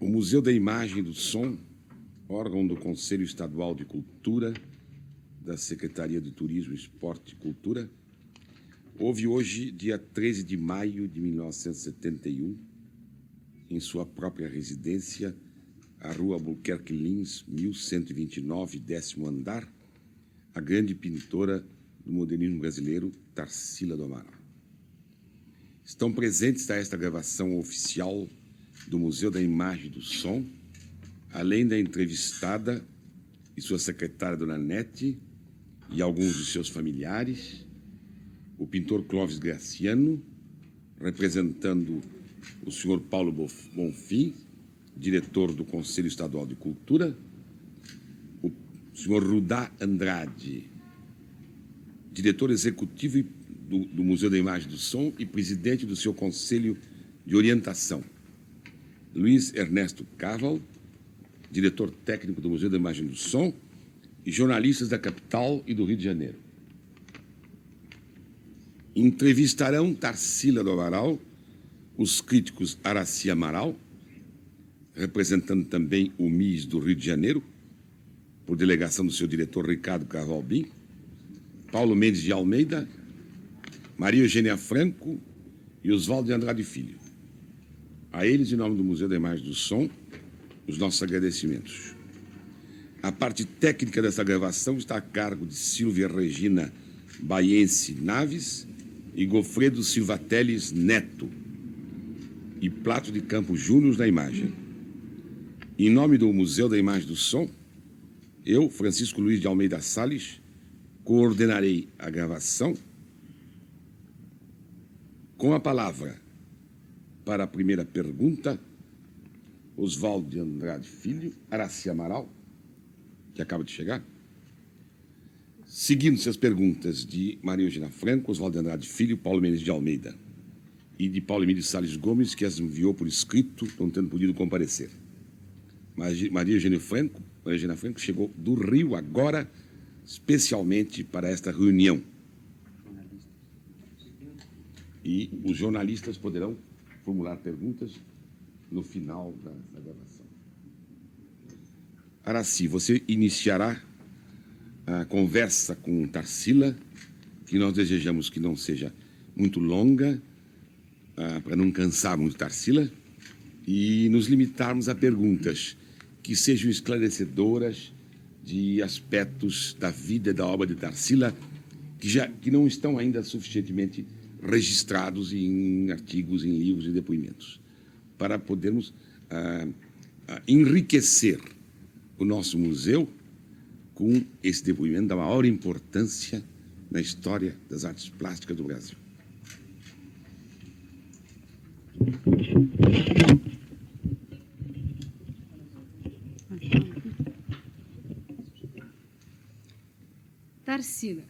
O Museu da Imagem e do Som, órgão do Conselho Estadual de Cultura, da Secretaria de Turismo, Esporte e Cultura, houve hoje, dia 13 de maio de 1971, em sua própria residência, a Rua Albuquerque Lins, 1129, 10º andar, a grande pintora do modernismo brasileiro, Tarsila do Amaral. Estão presentes a esta gravação oficial do Museu da Imagem e do Som, além da entrevistada e sua secretária, Dona Nete, e alguns de seus familiares, o pintor Clóvis Graciano, representando o senhor Paulo Bonfim, diretor do Conselho Estadual de Cultura, o senhor Rudá Andrade, diretor executivo do Museu da Imagem e do Som e presidente do seu Conselho de Orientação, Luiz Ernesto Carval, diretor técnico do Museu da Imagem e do Som, e jornalistas da capital e do Rio de Janeiro. Entrevistarão Tarsila do Amaral os críticos Araci Amaral, representando também o MIS do Rio de Janeiro, por delegação do seu diretor Ricardo Carvalho Bin, Paulo Mendes de Almeida, Maria Eugênia Franco e Oswaldo de Andrade Filho. A eles, em nome do Museu da Imagem e do Som, os nossos agradecimentos. A parte técnica dessa gravação está a cargo de Silvia Regina Baiense Naves e Gofredo Silva Teles Neto e Plato de Campos Júnior na imagem. Em nome do Museu da Imagem e do Som, eu, Francisco Luiz de Almeida Salles, coordenarei a gravação. Com a palavra para a primeira pergunta, Oswaldo de Andrade Filho, Araci Amaral, que acaba de chegar, seguindo-se as perguntas de Maria Eugênia Franco, Oswaldo de Andrade Filho, Paulo Mendes de Almeida e de Paulo Emílio Salles Gomes, que as enviou por escrito, não tendo podido comparecer. Maria Eugênia Franco chegou do Rio agora, especialmente para esta reunião. E os jornalistas poderão formular perguntas no final da gravação. Araci, você iniciará a conversa com Tarsila, que nós desejamos que não seja muito longa, para não cansar muito Tarsila, e nos limitarmos a perguntas que sejam esclarecedoras de aspectos da vida e da obra de Tarsila que não estão ainda suficientemente registrados em artigos, em livros e depoimentos, para podermos enriquecer o nosso museu com esse depoimento da maior importância na história das artes plásticas do Brasil. Tarsila,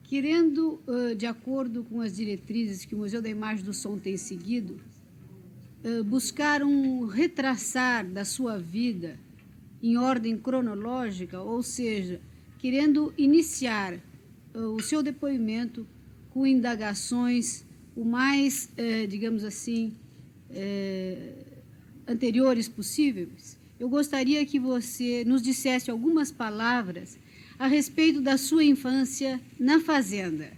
querendo, de acordo com as diretrizes que o Museu da Imagem e do Som tem seguido, buscar um retraçar da sua vida em ordem cronológica, ou seja, querendo iniciar o seu depoimento com indagações o mais, digamos assim, anteriores possíveis, eu gostaria que você nos dissesse algumas palavras a respeito da sua infância na fazenda,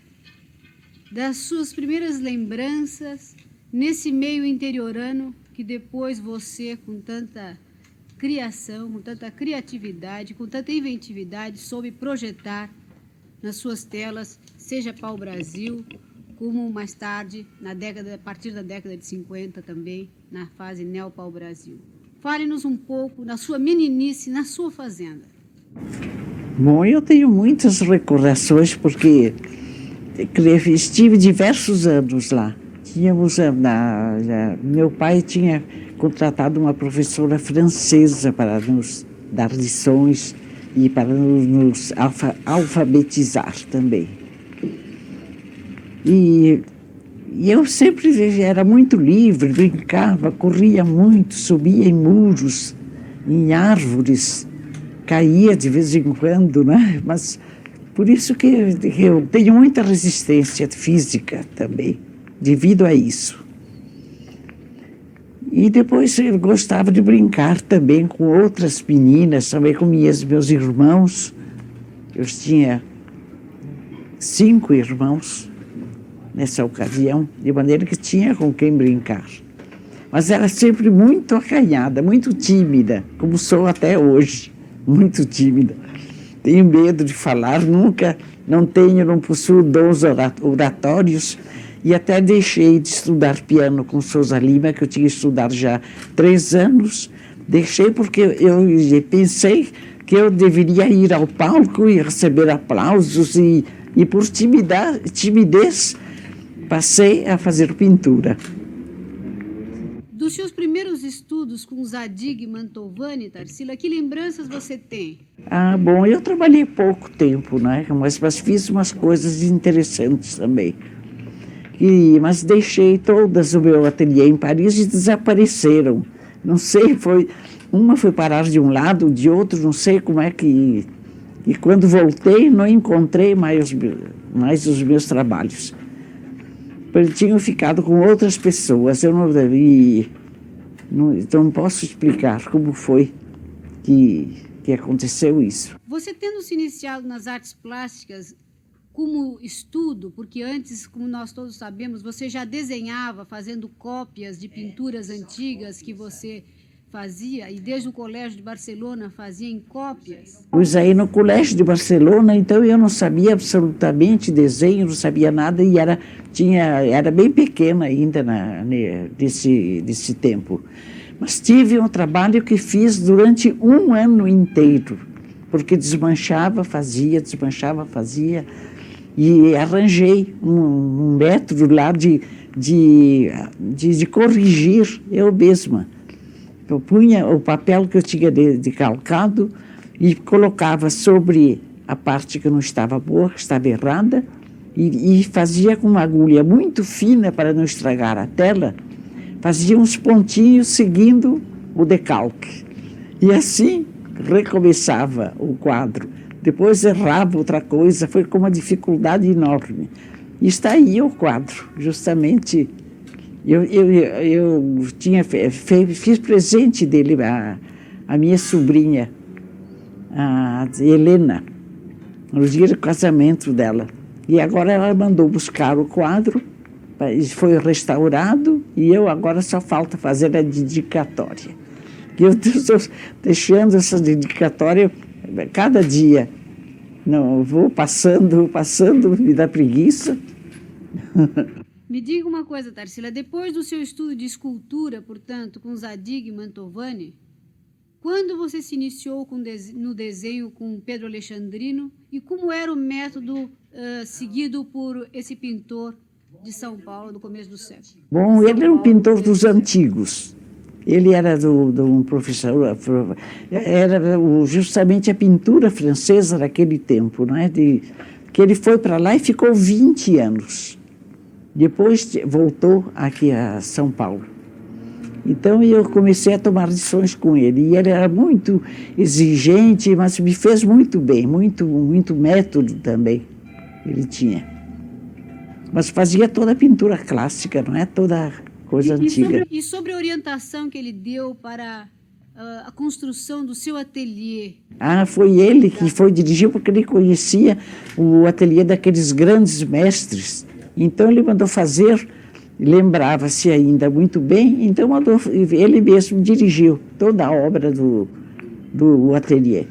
das suas primeiras lembranças nesse meio interiorano que depois você, com tanta criação, com tanta criatividade, com tanta inventividade, soube projetar nas suas telas, seja para o Brasil, como mais tarde, a partir da década de 50 também, na fase Neo-Pau-Brasil. Fale-nos um pouco da sua meninice na sua fazenda. Bom, eu tenho muitas recordações porque estive diversos anos lá. Meu pai tinha contratado uma professora francesa para nos dar lições e para nos alfabetizar também. E eu sempre era muito livre, brincava, corria muito, subia em muros, em árvores, caía de vez em quando, né? Mas por isso que eu tenho muita resistência física também, devido a isso. E depois eu gostava de brincar também com outras meninas, também com meus irmãos. Eu tinha 5 irmãos nessa ocasião, de maneira que tinha com quem brincar. Mas era sempre muito acanhada, muito tímida, como sou até hoje, muito tímida. Tenho medo de falar, não possuo dons oratórios, e até deixei de estudar piano com Souza Lima, que eu tinha estudado já 3 anos. Deixei porque eu pensei que eu deveria ir ao palco e receber aplausos, e por timidez passei a fazer pintura. Dos seus primeiros estudos com Zadig Mantovani, Tarsila, que lembranças você tem? Bom, eu trabalhei pouco tempo, né? Mas fiz umas coisas interessantes também. Mas deixei todas o meu ateliê em Paris e desapareceram. Não sei, uma foi parar de um lado, de outro, não sei como é que... E quando voltei, não encontrei mais os meus trabalhos. Tinham ficado com outras pessoas. Eu não posso explicar como foi que aconteceu isso. Você tendo se iniciado nas artes plásticas como estudo, porque antes, como nós todos sabemos, você já desenhava fazendo cópias de pinturas antigas que você fazia, e desde o Colégio de Barcelona fazia em cópias? Pois aí no Colégio de Barcelona, então eu não sabia absolutamente desenho, não sabia nada, e era bem pequena ainda desse tempo. Mas tive um trabalho que fiz durante 1 ano inteiro, porque desmanchava, fazia, e arranjei um método lá de corrigir eu mesma. Eu punha o papel que eu tinha decalcado e colocava sobre a parte que não estava boa, que estava errada, e fazia com uma agulha muito fina para não estragar a tela, fazia uns pontinhos seguindo o decalque. E assim recomeçava o quadro. Depois errava outra coisa, foi com uma dificuldade enorme. E está aí o quadro, justamente. Eu fiz presente dele a minha sobrinha, a Helena, no dia do casamento dela. E agora ela mandou buscar o quadro, foi restaurado, e agora só falta fazer a dedicatória. E eu estou deixando essa dedicatória cada dia. Não, vou passando, me dá preguiça. Me diga uma coisa, Tarsila, depois do seu estudo de escultura, portanto, com Zadig Mantovani, quando você se iniciou no desenho com Pedro Alexandrino, e como era o método seguido por esse pintor de São Paulo do começo do século? Bom, ele era um pintor dos antigos. Ele era de um professor, era justamente a pintura francesa daquele tempo, não é? Que ele foi para lá e ficou 20 anos. Depois voltou aqui a São Paulo. Então eu comecei a tomar lições com ele. E ele era muito exigente, mas me fez muito bem, muito método também ele tinha. Mas fazia toda a pintura clássica, não é? Toda coisa antiga. E sobre a orientação que ele deu para a construção do seu ateliê? Foi ele que foi dirigir, porque ele conhecia o ateliê daqueles grandes mestres. Então ele mandou fazer, lembrava-se ainda muito bem, então ele mesmo dirigiu toda a obra do ateliê.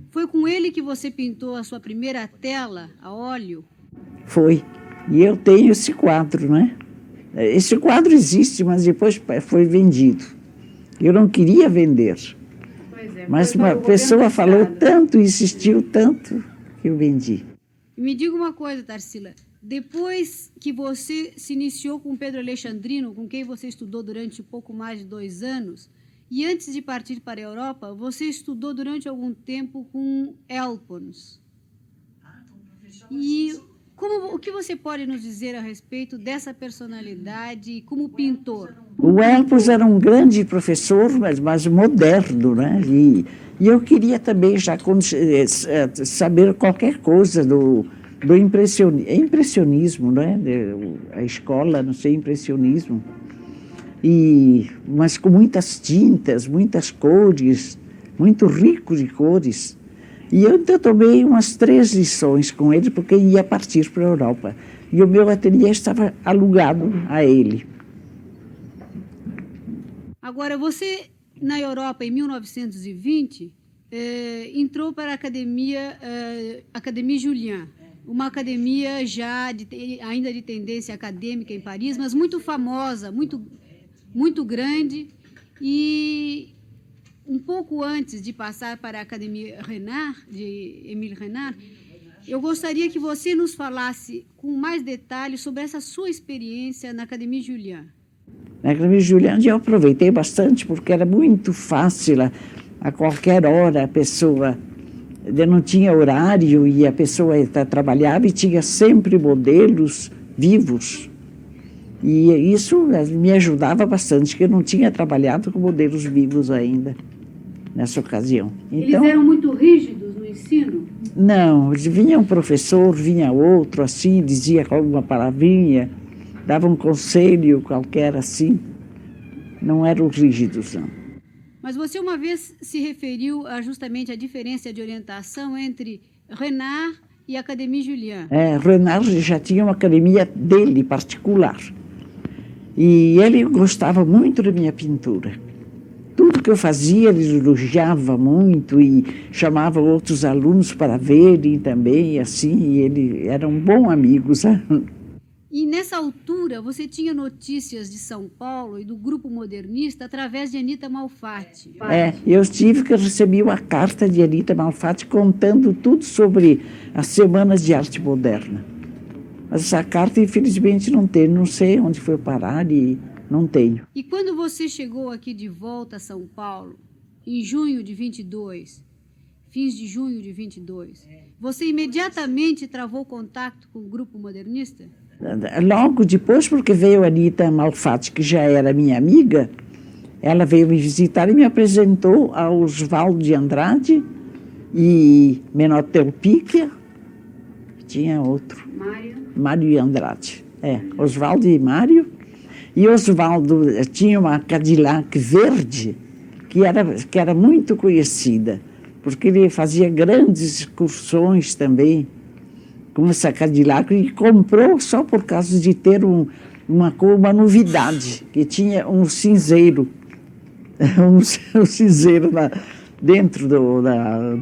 Foi com ele que você pintou a sua primeira tela a óleo? Foi. E eu tenho esse quadro, né? Esse quadro existe, mas depois foi vendido. Eu não queria vender. Mas uma pessoa falou tanto, insistiu tanto, que eu vendi. Me diga uma coisa, Tarsila. Depois que você se iniciou com Pedro Alexandrino, com quem você estudou durante pouco mais de 2 anos, e antes de partir para a Europa, você estudou durante algum tempo com Elpons. E o que você pode nos dizer a respeito dessa personalidade como pintor? O Elpons era um grande professor, mas moderno, né? E eu queria também já saber qualquer coisa do impressionismo, né? A escola, não sei, impressionismo. mas com muitas tintas, muitas cores, muito rico de cores. E eu então tomei umas 3 lições com ele, porque ia partir para a Europa. E o meu ateliê estava alugado a ele. Agora, você, na Europa, em 1920, entrou para a Académie Julian, uma academia já ainda de tendência acadêmica em Paris, mas muito famosa, muito grande. E um pouco antes de passar para a Académie Renard, de Émile Renard, eu gostaria que você nos falasse com mais detalhes sobre essa sua experiência na Académie Julian. Na Académie Julian eu aproveitei bastante, porque era muito fácil, a qualquer hora a pessoa não tinha horário e a pessoa trabalhava e tinha sempre modelos vivos. E isso me ajudava bastante, porque eu não tinha trabalhado com modelos vivos ainda, nessa ocasião. Então, eles eram muito rígidos no ensino? Não, vinha um professor, vinha outro, assim, dizia alguma palavrinha, dava um conselho qualquer assim. Não eram rígidos, não. Mas você uma vez se referiu justamente à diferença de orientação entre Renard e a Académie Julian. Renard já tinha uma academia dele, particular. E ele gostava muito da minha pintura. Tudo que eu fazia, ele elogiava muito e chamava outros alunos para verem também, assim, e ele era um bom amigo, sabe? E nessa altura, você tinha notícias de São Paulo e do grupo modernista através de Anita Malfatti. Eu tive que receber uma carta de Anita Malfatti contando tudo sobre as Semanas de Arte Moderna. Mas essa carta, infelizmente, não tenho. Não sei onde foi parar e não tenho. E quando você chegou aqui de volta a São Paulo, em junho de 22, fins de junho de 22, você imediatamente travou contato com o grupo modernista? Logo depois, porque veio a Anita Malfatti, que já era minha amiga, ela veio me visitar e me apresentou a Oswaldo de Andrade e Menotel Piquer, tinha outro. Mário e Andrade. Oswaldo e Mário. E Oswaldo tinha uma Cadillac verde, que era muito conhecida, porque ele fazia grandes excursões também com essa Cadillac, e comprou só por causa de ter uma novidade, que tinha um cinzeiro, um cinzeiro dentro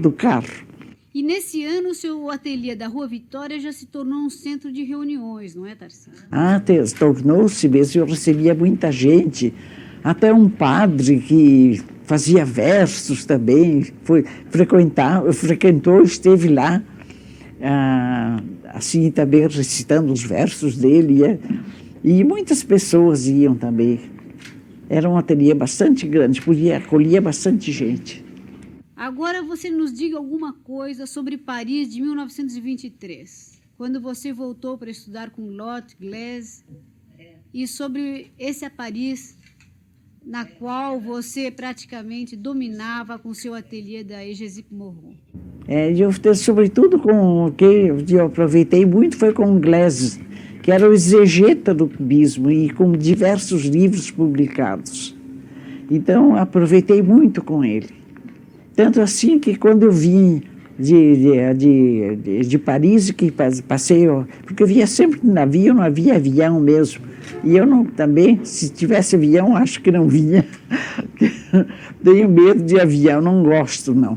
do carro. E nesse ano o seu ateliê da Rua Vitória já se tornou um centro de reuniões, não é, Tarcísio? Tornou-se mesmo, eu recebia muita gente, até um padre que fazia versos também, frequentou, esteve lá, assim também recitando os versos dele, e muitas pessoas iam também. Era um ateliê bastante grande, acolhia bastante gente. Agora você nos diga alguma coisa sobre Paris de 1923, quando você voltou para estudar com Lotte, Glaise, e sobre esse Paris na qual você praticamente dominava com seu ateliê da Egésime Morron. Sobretudo com o que eu aproveitei muito foi com Glaise, que era o exegeta do cubismo e com diversos livros publicados. Então, aproveitei muito com ele. Tanto assim que quando eu vim de Paris, que passei, porque eu vinha sempre de navio, não havia avião mesmo. E eu também, se tivesse avião, acho que não vinha. Tenho medo de avião, não gosto, não.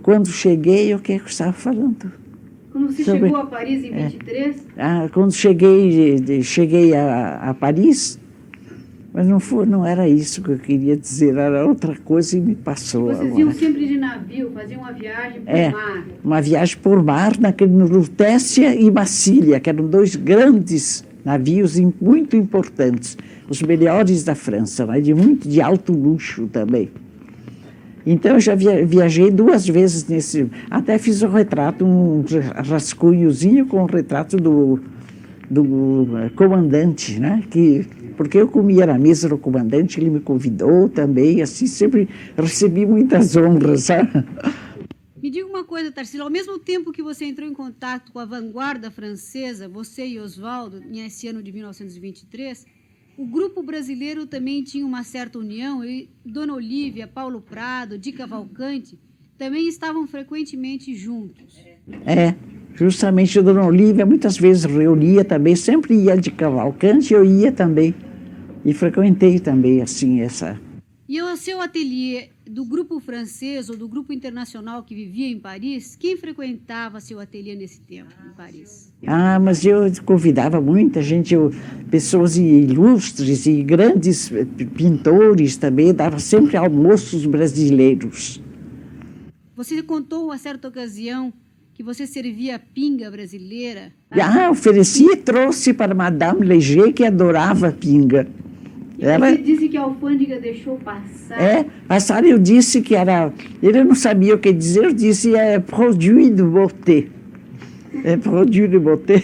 Quando cheguei, o que eu estava falando? Quando você chegou a Paris em 23? Quando cheguei a Paris, mas não era isso que eu queria dizer, era outra coisa e me passou. Vocês iam sempre de navio, faziam uma viagem por mar? Uma viagem por mar, no Lutécia e Massilia, que eram 2 grandes navios muito importantes, os melhores da França, né, de alto luxo também. Então, eu já viajei 2 vezes até fiz um retrato, um rascunhozinho com o retrato do comandante, né? Porque eu comia na mesa do comandante, ele me convidou também, assim, sempre recebi muitas honras, sabe? Me Me diga uma coisa, Tarsila, ao mesmo tempo que você entrou em contato com a vanguarda francesa, você e Oswaldo, nesse ano de 1923, o grupo brasileiro também tinha uma certa união e Dona Olívia, Paulo Prado, Di Cavalcanti também estavam frequentemente juntos. Justamente a Dona Olívia muitas vezes reunia também, sempre ia de Cavalcanti, eu ia também. E frequentei também, assim, essa... E o seu ateliê do grupo francês ou do grupo internacional que vivia em Paris, quem frequentava seu ateliê nesse tempo, em Paris? Mas eu convidava muita gente, pessoas ilustres e grandes pintores também, dava sempre almoços brasileiros. Você contou, uma certa ocasião, que você servia pinga brasileira. Ofereci e trouxe para Madame Léger, que adorava pinga. Você disse que a alfândega deixou passar. Passaram, eu disse que era... Ele não sabia o que dizer, eu disse, produit de beauté. Produit de beauté.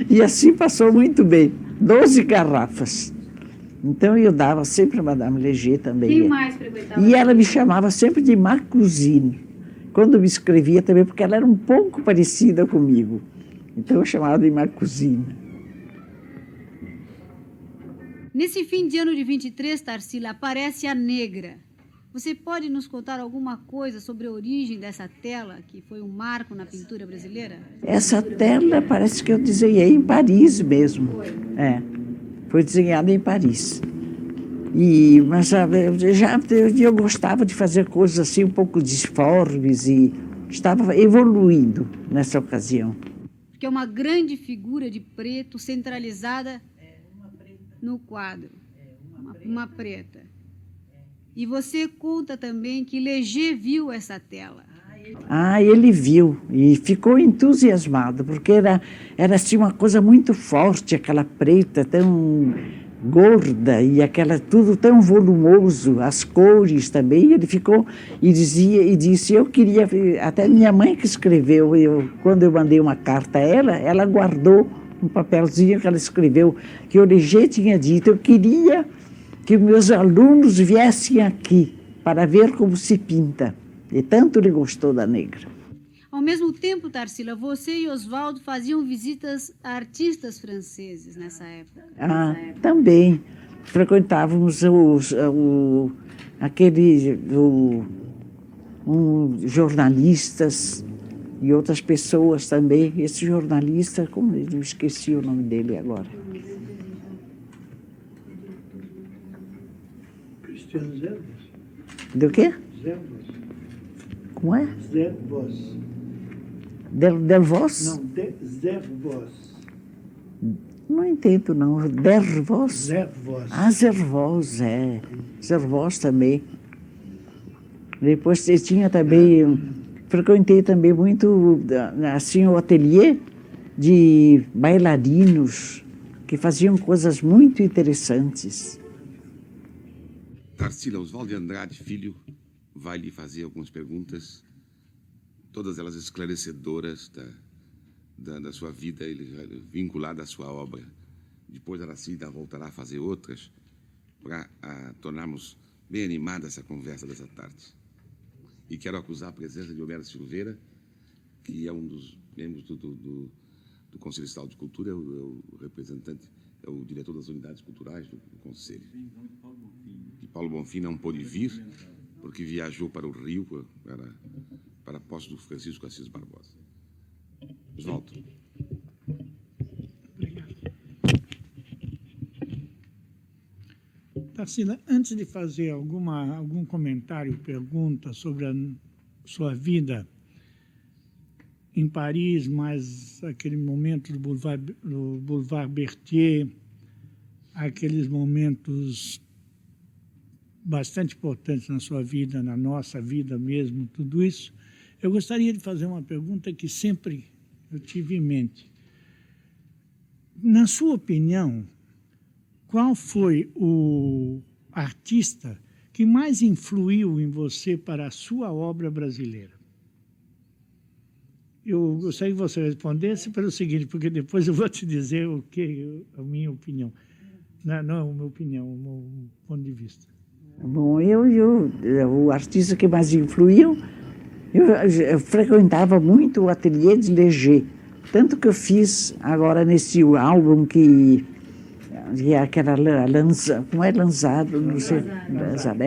E assim passou muito bem. 12 garrafas. Então eu dava sempre a Madame Léger também. Quem mais frequentava? E ela me chamava sempre de Ma Cousine. Quando me escrevia também, porque ela era um pouco parecida comigo. Então eu chamava de Ma Cousine. Nesse fim de ano de 23, Tarsila, aparece a Negra. Você pode nos contar alguma coisa sobre a origem dessa tela, que foi um marco na pintura brasileira? Essa tela parece que eu desenhei em Paris mesmo. Foi desenhada em Paris. Mas eu gostava de fazer coisas assim um pouco disformes e estava evoluindo nessa ocasião. Porque é uma grande figura de preto centralizada no quadro, uma preta. E você conta também que Léger viu essa tela. Ele viu e ficou entusiasmado, porque era assim uma coisa muito forte, aquela preta tão gorda e tudo tão volumoso, as cores também. Ele ficou e disse, eu queria, até minha mãe que escreveu, quando eu mandei uma carta a ela guardou um papelzinho que ela escreveu, que o Léger tinha dito, eu queria que meus alunos viessem aqui para ver como se pinta. E tanto ele gostou da Negra. Ao mesmo tempo, Tarsila, você e Oswaldo faziam visitas a artistas franceses nessa época? Também. Frequentávamos jornalistas e outras pessoas também. Esse jornalista, como eu esqueci o nome dele agora. Cristiano Zervos. Do quê? Zervos. Como é? Zervos. Delvos? Não, Zervos. Não entendo, não. Dervos? Zervos. Zervos, Zervos também. Depois tinha também... Frequentei também muito, assim, o ateliê de bailarinos que faziam coisas muito interessantes. Tarsila, Oswaldo de Andrade Filho vai lhe fazer algumas perguntas, todas elas esclarecedoras da sua vida, vinculada à sua obra. Depois Aracida voltará a fazer outras para tornarmos bem animada essa conversa dessa tarde. E quero acusar a presença de Homero Silveira, que é um dos membros do Conselho Estadual de Cultura, é o representante, é o diretor das unidades culturais do Conselho. E Paulo Bonfim não pôde vir, porque viajou para o Rio, para a posse do Francisco Assis Barbosa. Oswaldo. Obrigado. Tarsila, antes de fazer algum comentário, pergunta sobre a sua vida em Paris, mais aquele momento do Boulevard Berthier, aqueles momentos bastante importantes na sua vida, na nossa vida mesmo, tudo isso, eu gostaria de fazer uma pergunta que sempre eu tive em mente. Na sua opinião, qual foi o artista que mais influiu em você para a sua obra brasileira? Eu gostaria que você respondesse pelo seguinte, porque depois eu vou te dizer a minha opinião. Não é a minha opinião, o meu ponto de vista. Bom, o artista que mais influiu Eu frequentava muito o ateliê de Léger, tanto que eu fiz agora nesse álbum que é aquela lança, como é lançado, não sei, lançado,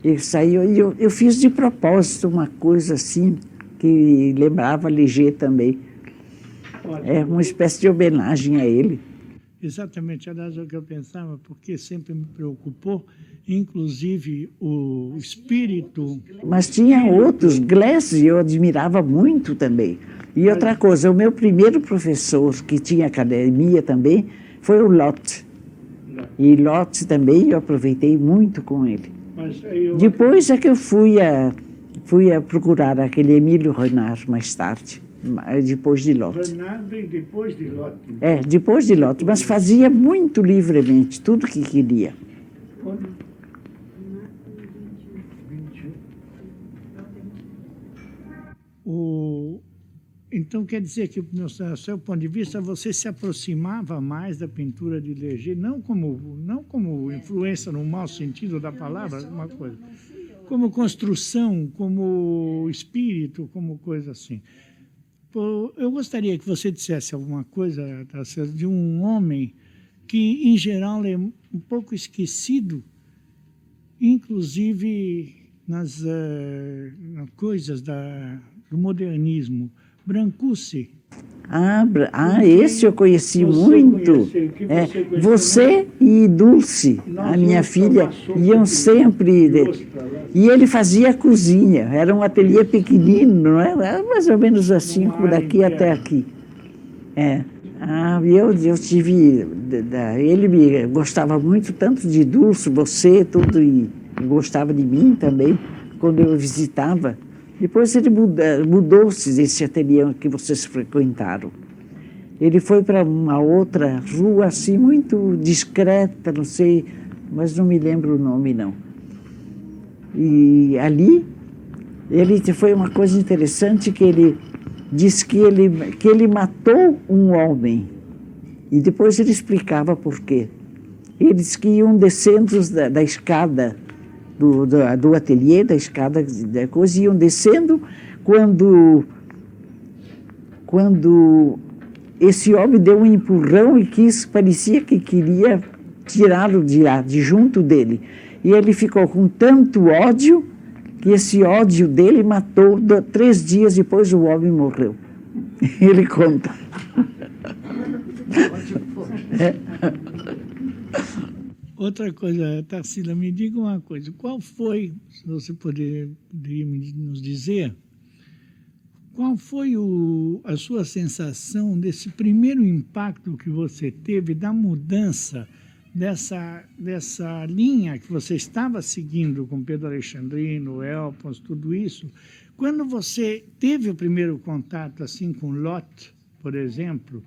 ele saiu, e eu fiz de propósito uma coisa assim, que lembrava Léger também. É uma espécie de homenagem a ele. Exatamente, aliás, é o que eu pensava, porque sempre me preocupou, inclusive o espírito. Mas tinha outros, Gleisi eu admirava muito também. E outra coisa, o meu primeiro professor, que tinha academia também, foi o Lotte. E Lotte também eu aproveitei muito com ele. Depois é que eu fui a procurar aquele Emílio Renard mais tarde. Depois de Lotte. Renard e depois de Lotte. Depois de Lotte, mas fazia muito livremente, tudo que queria. Então quer dizer que, do seu ponto de vista, você se aproximava mais da pintura de Léger, não como influência no mau sentido da palavra, uma coisa, como construção, como espírito, como coisa assim. Eu gostaria que você dissesse alguma coisa de um homem que, em geral, é um pouco esquecido, inclusive nas coisas do modernismo. Brancusi. Esse eu conheci muito. Você e Dulce, a minha filha, iam sempre. E ele fazia a cozinha. Era um ateliê pequenino, não é? Era mais ou menos assim, como daqui até aqui. Eu tive. Ele me gostava muito, tanto de Dulce, você, tudo, e gostava de mim também, quando eu visitava. Depois ele mudou-se desse ateliê que vocês frequentaram. Ele foi para uma outra rua, assim, muito discreta, não sei, mas não me lembro o nome, não. E ali, foi uma coisa interessante, que ele disse que ele matou um homem. E depois ele explicava por quê. Eles que iam descendo da escada, do ateliê, da escada da coisa, iam descendo quando esse homem deu um empurrão e parecia que queria tirá-lo de junto dele. E ele ficou com tanto ódio que esse ódio dele matou. 3 dias depois o homem morreu. Ele conta. Outra coisa, Tarsila, me diga uma coisa. Qual foi, se você poderia nos dizer, qual foi a sua sensação desse primeiro impacto que você teve da mudança dessa linha que você estava seguindo com Pedro Alexandrino, Elpons, tudo isso, quando você teve o primeiro contato assim com Lotte, por exemplo,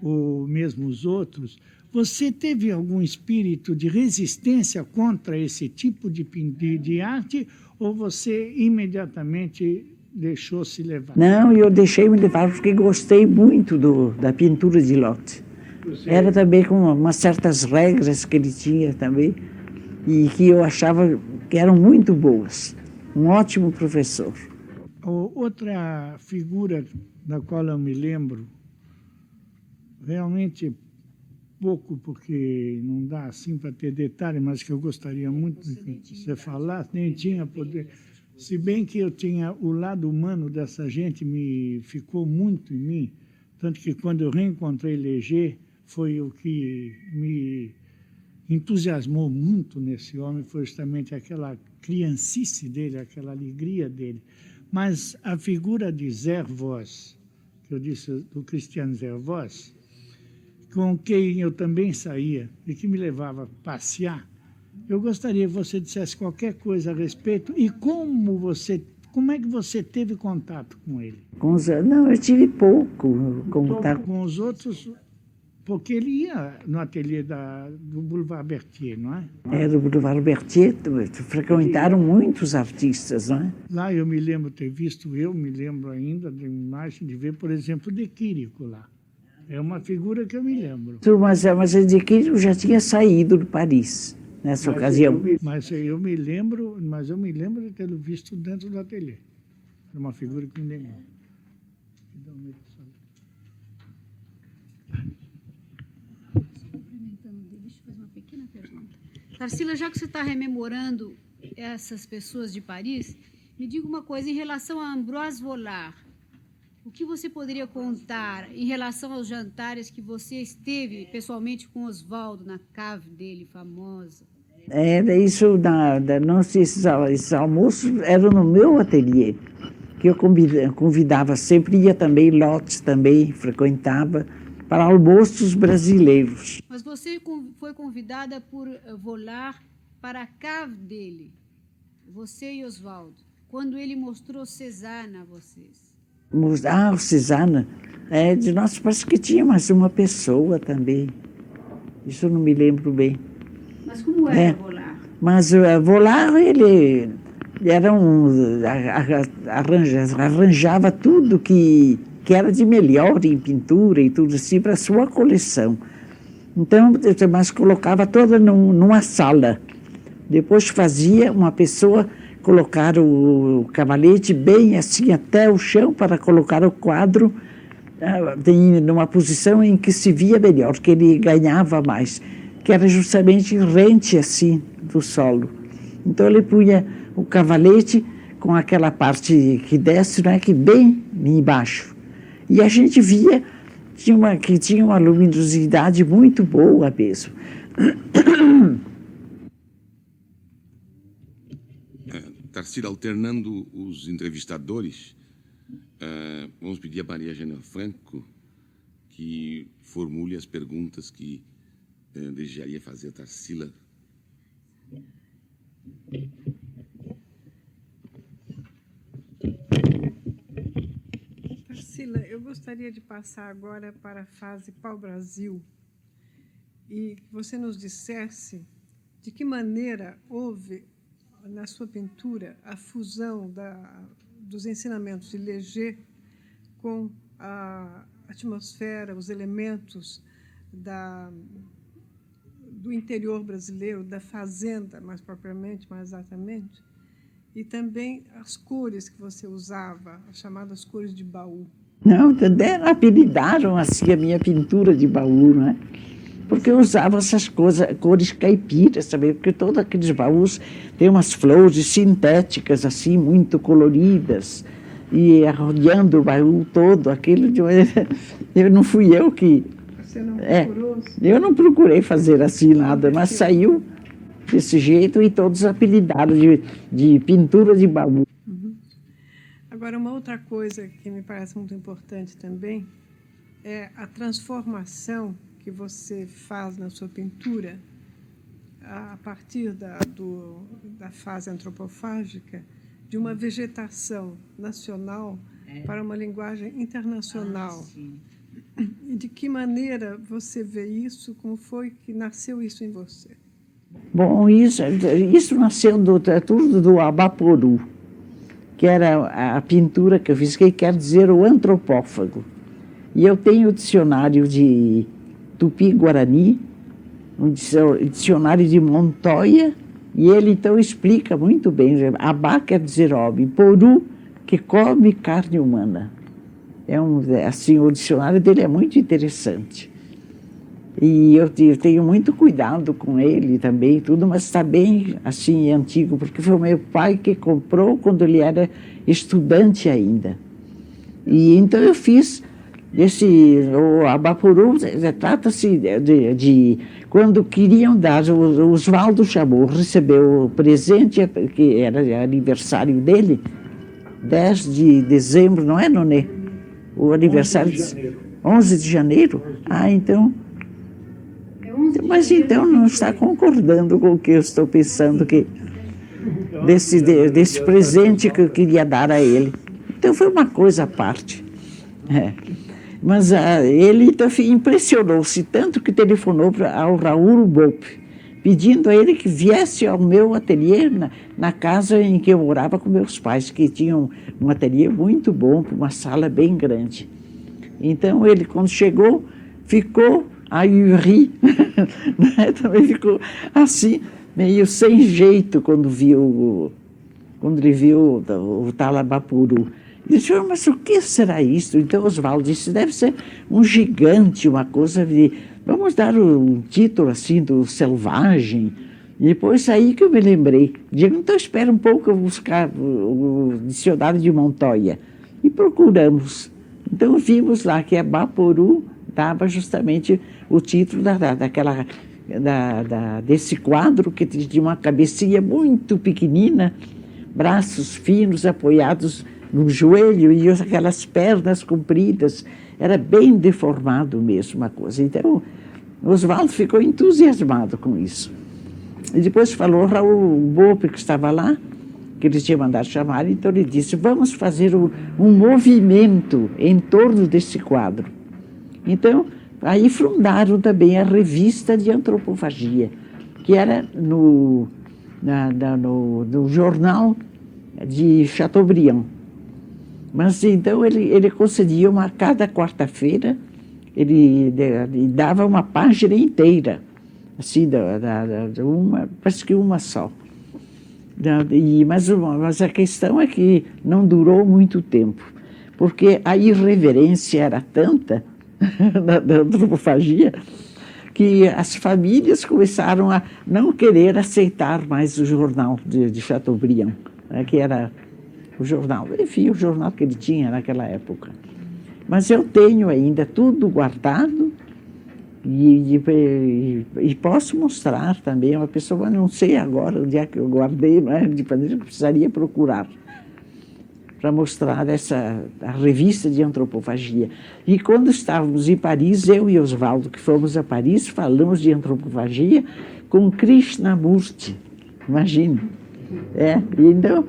ou mesmo os outros, você teve algum espírito de resistência contra esse tipo de arte, ou você imediatamente deixou-se levar? Não, eu deixei me levar porque gostei muito da pintura de Lotte. Era também com umas certas regras que ele tinha também, e que eu achava que eram muito boas. Um ótimo professor. Outra figura da qual eu me lembro, realmente pouco, porque não dá assim para ter detalhe, mas que eu gostaria muito de você falar, nem tinha poder. Se bem que eu tinha o lado humano dessa gente, ficou muito em mim, tanto que quando eu reencontrei Léger, foi o que me entusiasmou muito nesse homem, foi justamente aquela criancice dele, aquela alegria dele. Mas a figura de Zervos, que eu disse, do Christian Zervos, com quem eu também saía e que me levava a passear, eu gostaria que você dissesse qualquer coisa a respeito e como é que você teve contato com ele? Não, eu tive pouco contato. Com os outros, porque ele ia no ateliê do Boulevard Berthier, não é? Do Boulevard Berthier, frequentaram muitos artistas, não é? Lá eu me lembro ter visto, me lembro ainda da imagem de ver, por exemplo, de Quirico lá. É uma figura que eu me lembro. Mas de Quirico já tinha saído de Paris nessa ocasião. Mas eu me lembro de tê-lo visto dentro do ateliê. É uma figura que me lembra. Deixa eu fazer uma pequena pergunta. Tarsila, já que você está rememorando essas pessoas de Paris, me diga uma coisa em relação a Ambroise Vollard. O que você poderia contar em relação aos jantares que você esteve pessoalmente com Oswaldo, na cave dele, famosa? Era isso, esses almoços eram no meu ateliê, que eu convidava sempre, ia também, Lotz também frequentava, para almoços brasileiros. Mas você foi convidada por Vollard para a cave dele, você e Oswaldo, quando ele mostrou Cézanne a vocês. O Cézanne, de nós parece que tinha mais uma pessoa também. Isso eu não me lembro bem. Mas como era Vollard? Mas Vollard, ele era arranjava tudo que era de melhor em pintura e tudo assim para a sua coleção. Então, mas colocava toda numa sala. Depois fazia uma pessoa colocar o cavalete bem assim até o chão para colocar o quadro numa posição em que se via melhor, que ele ganhava mais, que era justamente rente assim do solo. Então ele punha o cavalete com aquela parte que desce, né, que bem embaixo. E a gente via que tinha uma luminosidade muito boa mesmo. Tarsila, alternando os entrevistadores, vamos pedir a Maria Eugênia Franco que formule as perguntas que desejaria fazer a Tarsila. Tarsila, eu gostaria de passar agora para a fase pau-brasil e que você nos dissesse de que maneira houve, na sua pintura, a fusão dos ensinamentos de Léger com a atmosfera, os elementos do interior brasileiro, da fazenda, mais propriamente, mais exatamente, e também as cores que você usava, as chamadas cores de baú. Não, apelidaram assim a minha pintura de baú, né? Porque eu usava essas cores caipiras, sabe? Porque todos aqueles baús têm umas flores sintéticas, assim, muito coloridas, e arrodeando o baú todo, aquilo não fui eu que... Você não procurou? Eu não procurei fazer assim nada, mas saiu desse jeito e todos apelidaram de pintura de baú. Uhum. Agora, uma outra coisa que me parece muito importante também é a transformação que você faz na sua pintura a partir da fase antropofágica de uma vegetação nacional para uma linguagem internacional. E de que maneira você vê isso? Como foi que nasceu isso em você? Bom, isso nasceu tudo do Abaporu, que era a pintura que eu fiz, que quer dizer o antropófago. E eu tenho o dicionário de Tupi-Guarani, um dicionário de Montoya, e ele então explica muito bem. Abá quer dizer homem, poru, que come carne humana. Assim, o dicionário dele é muito interessante. E eu tenho muito cuidado com ele também, tudo, mas está bem assim antigo, porque foi o meu pai que comprou quando ele era estudante ainda. E então eu fiz o Abaporu, trata-se de quando queriam dar, o Oswaldo chamou, recebeu o presente, que era aniversário dele, 10 de dezembro, não é, Nonê? O aniversário 11 de janeiro? Ah, então... Mas então não está concordando com o que eu estou pensando desse presente que eu queria dar a ele. Então foi uma coisa à parte. Mas ele impressionou-se tanto que telefonou ao Raul Bope, pedindo a ele que viesse ao meu ateliê na casa em que eu morava com meus pais, que tinham um ateliê muito bom, uma sala bem grande. Então ele, quando chegou, ficou ahuri, também ficou assim, meio sem jeito quando ele viu o tal Abaporu. E disse, mas o que será isso? Então Oswaldo disse, deve ser um gigante, uma coisa de... Vamos dar um título assim do Selvagem. E depois aí que eu me lembrei. Digo, então espera um pouco, eu vou buscar o dicionário de Montoya. E procuramos. Então vimos lá que a Baporu dava justamente o título desse quadro, que tinha uma cabecinha muito pequenina, braços finos apoiados no joelho e aquelas pernas compridas. Era bem deformado mesmo a coisa. Então, Oswaldo ficou entusiasmado com isso. E depois falou Raul Bope, que estava lá, que eles tinham mandado chamar, então ele disse, vamos fazer um movimento em torno desse quadro. Então, aí fundaram também a revista de antropofagia, que era no jornal de Chateaubriand. Mas então ele concedia cada quarta-feira, ele dava uma página inteira, assim, parece que uma só. Mas a questão é que não durou muito tempo, porque a irreverência era tanta da antropofagia que as famílias começaram a não querer aceitar mais o jornal de Chateaubriand, né, que era o jornal, enfim, o jornal que ele tinha naquela época. Mas eu tenho ainda tudo guardado e posso mostrar também. Uma pessoa, não sei agora onde é que eu guardei, não é? Eu precisaria procurar para mostrar a revista de antropofagia. E quando estávamos em Paris, eu e Oswaldo, que fomos a Paris, falamos de antropofagia com Krishnamurti, imagine. Então,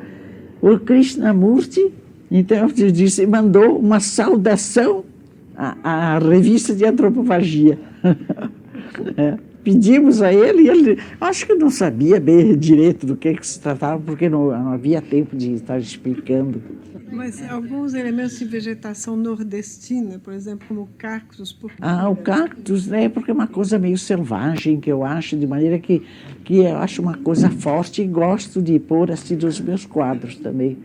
o Krishnamurti, então, mandou uma saudação à revista de antropofagia. Pedimos a ele e ele, acho que não sabia bem direito do que se tratava, porque não havia tempo de estar explicando. Mas alguns elementos de vegetação nordestina, por exemplo, como o cactus... O cactus, né, porque é uma coisa meio selvagem, que eu acho, de maneira que eu acho uma coisa forte e gosto de pôr assim nos meus quadros também,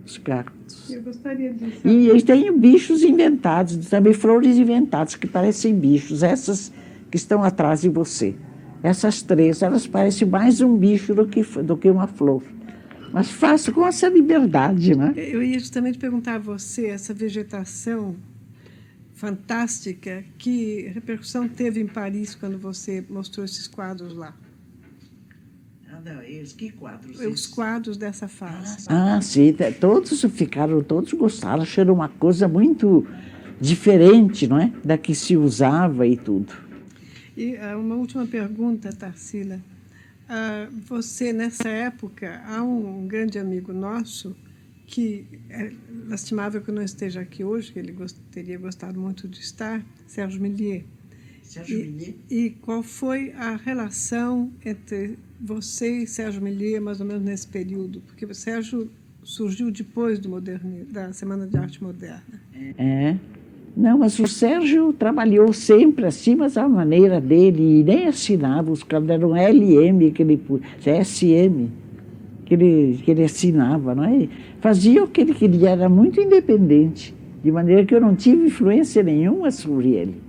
os cactos. Eu gostaria de saber. E tenho bichos inventados, também flores inventadas, que parecem bichos, essas que estão atrás de você. Essas três, elas parecem mais um bicho do que uma flor. Mas faço com essa liberdade, né? Eu ia justamente perguntar a você, essa vegetação fantástica, que repercussão teve em Paris quando você mostrou esses quadros lá? Que quadros? Os quadros dessa fase. Sim, todos gostaram, acharam uma coisa muito diferente, não é? Da que se usava e tudo. E uma última pergunta, Tarsila. Você, nessa época, há um grande amigo nosso que é lastimável que não esteja aqui hoje, que ele teria gostado muito de estar, Sérgio Millier. E qual foi a relação entre você e Sérgio Millier, mais ou menos nesse período? Porque o Sérgio surgiu depois da Semana de Arte Moderna. Não, mas o Sérgio trabalhou sempre assim, mas a maneira dele, e nem assinava, os caras eram LM, SM, que ele assinava, não é? Fazia o que ele queria, era muito independente, de maneira que eu não tive influência nenhuma sobre ele.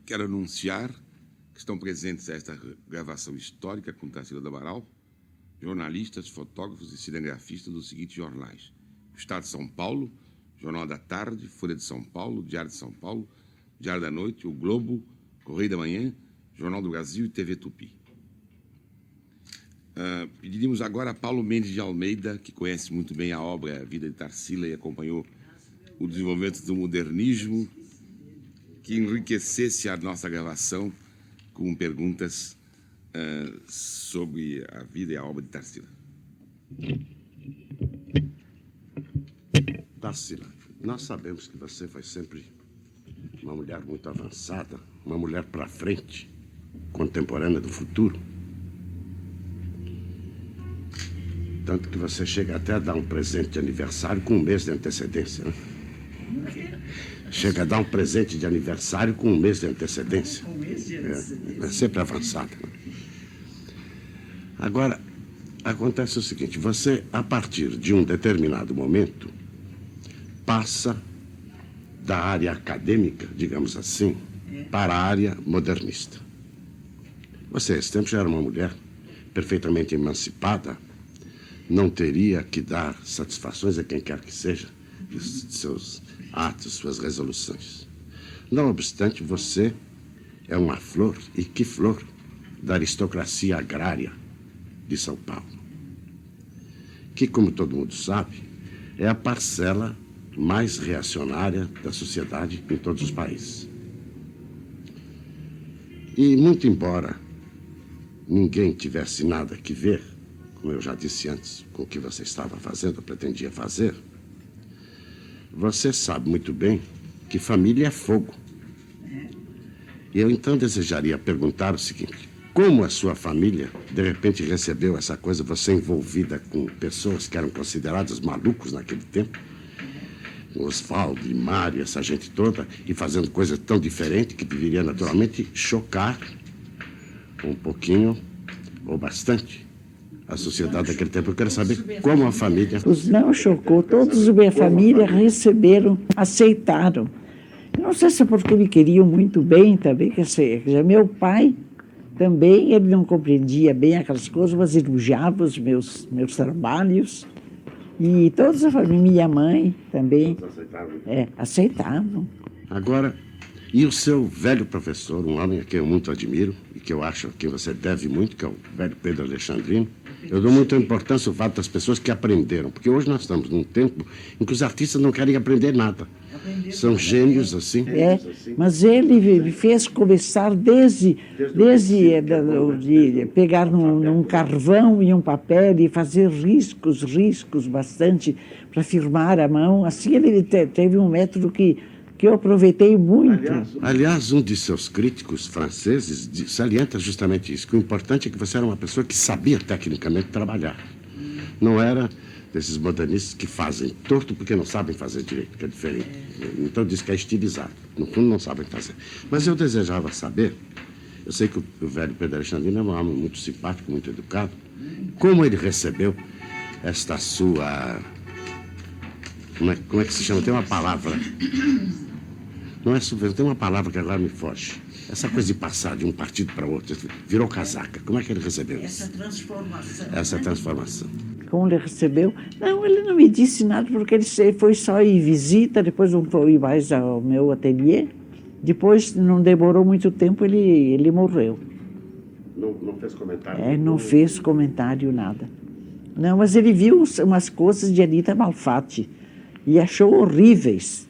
Quero anunciar que estão presentes a esta gravação histórica com Tarsila do Amaral, jornalistas, fotógrafos e cinegrafistas dos seguintes jornais: o Estado de São Paulo, Jornal da Tarde, Folha de São Paulo, Diário de São Paulo, Diário da Noite, o Globo, Correio da Manhã, Jornal do Brasil e TV Tupi. Pediríamos agora a Paulo Mendes de Almeida, que conhece muito bem a obra, a vida de Tarsila e acompanhou o desenvolvimento do modernismo, que enriquecesse a nossa gravação com perguntas sobre a vida e a obra de Tarsila. Tarsila, nós sabemos que você foi sempre uma mulher muito avançada, uma mulher para frente, contemporânea do futuro. Tanto que você chega até a dar um presente de aniversário com um mês de antecedência, né? chega a dar um presente de aniversário com um mês de antecedência. É sempre avançada. Agora, acontece o seguinte, você, a partir de um determinado momento, passa da área acadêmica, digamos assim, para a área modernista. Você, esse tempo, já era uma mulher perfeitamente emancipada, não teria que dar satisfações a quem quer que seja de seus atos, suas resoluções. Não obstante, você é uma flor, e que flor, da aristocracia agrária de São Paulo, que, como todo mundo sabe, é a parcela mais reacionária da sociedade em todos os países. E, muito embora ninguém tivesse nada que ver, como eu já disse antes, com o que você estava fazendo, ou pretendia fazer, você sabe muito bem que família é fogo. E eu, então, desejaria perguntar o seguinte: como a sua família, de repente, recebeu essa coisa, você envolvida com pessoas que eram consideradas malucos naquele tempo, Oswaldo e Mário, essa gente toda, e fazendo coisa tão diferente que deveria naturalmente chocar um pouquinho ou bastante a sociedade daquele tempo. Eu quero saber como a família... Não chocou, todos da minha família receberam, aceitaram. Não sei se é porque me queriam muito bem também, quer dizer, meu pai também, ele não compreendia bem aquelas coisas, mas elogiava os meus trabalhos. E todos a família, minha mãe também, aceitavam. Agora, e o seu velho professor, um homem a quem eu muito admiro e que eu acho a quem você deve muito, que é o velho Pedro Alexandrino, eu dou muita importância ao fato das pessoas que aprenderam, porque hoje nós estamos num tempo em que os artistas não querem aprender nada. São gênios assim. Mas ele fez começar desde de pegar num carvão e um papel e fazer riscos bastante para firmar a mão. Assim ele teve um método que eu aproveitei muito. Aliás, um de seus críticos franceses salienta justamente isso, que o importante é que você era uma pessoa que sabia tecnicamente trabalhar. Não era desses modernistas que fazem torto porque não sabem fazer direito, que é diferente. Então diz que é estilizado. No fundo, não sabem fazer. Mas eu desejava saber, eu sei que o velho Pedro Alexandrino é um homem muito simpático, muito educado, como ele recebeu esta sua... Como é que se chama? Tem uma palavra... Não é subvenção, tem uma palavra que agora me foge. Essa coisa de passar de um partido para outro, virou casaca. Como é que ele recebeu isso? Essa transformação. Como ele recebeu? Não, ele não me disse nada, porque ele foi só em visita, depois não foi mais ao meu ateliê. Depois, não demorou muito tempo, ele morreu. Não fez comentário? Não fez comentário, nada. Não, mas ele viu umas coisas de Anita Malfatti e achou horríveis.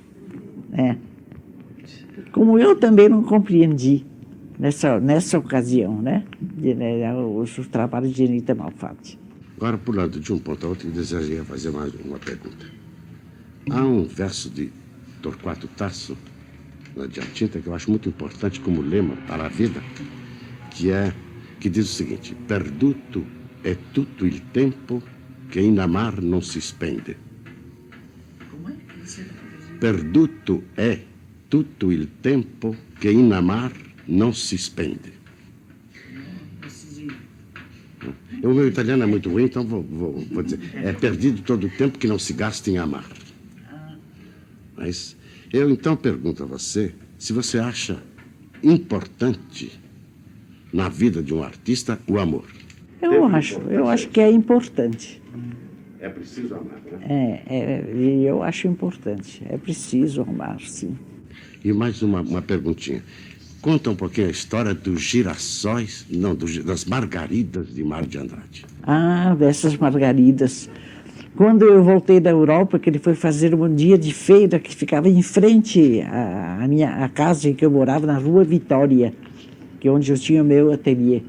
Como eu também não compreendi nessa ocasião, os trabalhos de Anita Malfatti. Agora, pulando de um ponto a outro, eu desejaria fazer mais uma pergunta. Há um verso de Torquato Tasso, na Diatinta, que eu acho muito importante como lema para a vida, que diz o seguinte: perduto è tutto il tempo che in amar non si spende. Como é? Perduto è tutto il tempo che in amar non si spende. O meu italiano é muito ruim, então vou dizer. É perdido todo o tempo que não se gasta em amar. Mas eu então pergunto a você se você acha importante na vida de um artista o amor. Eu acho que é importante. É preciso amar, né? Eu acho importante. É preciso amar, sim. E mais uma perguntinha. Conta um pouquinho a história dos girassóis, das margaridas de Mário de Andrade. Dessas margaridas. Quando eu voltei da Europa, que ele foi fazer um dia de feira que ficava em frente à casa em que eu morava, na Rua Vitória, que é onde eu tinha o meu ateliê.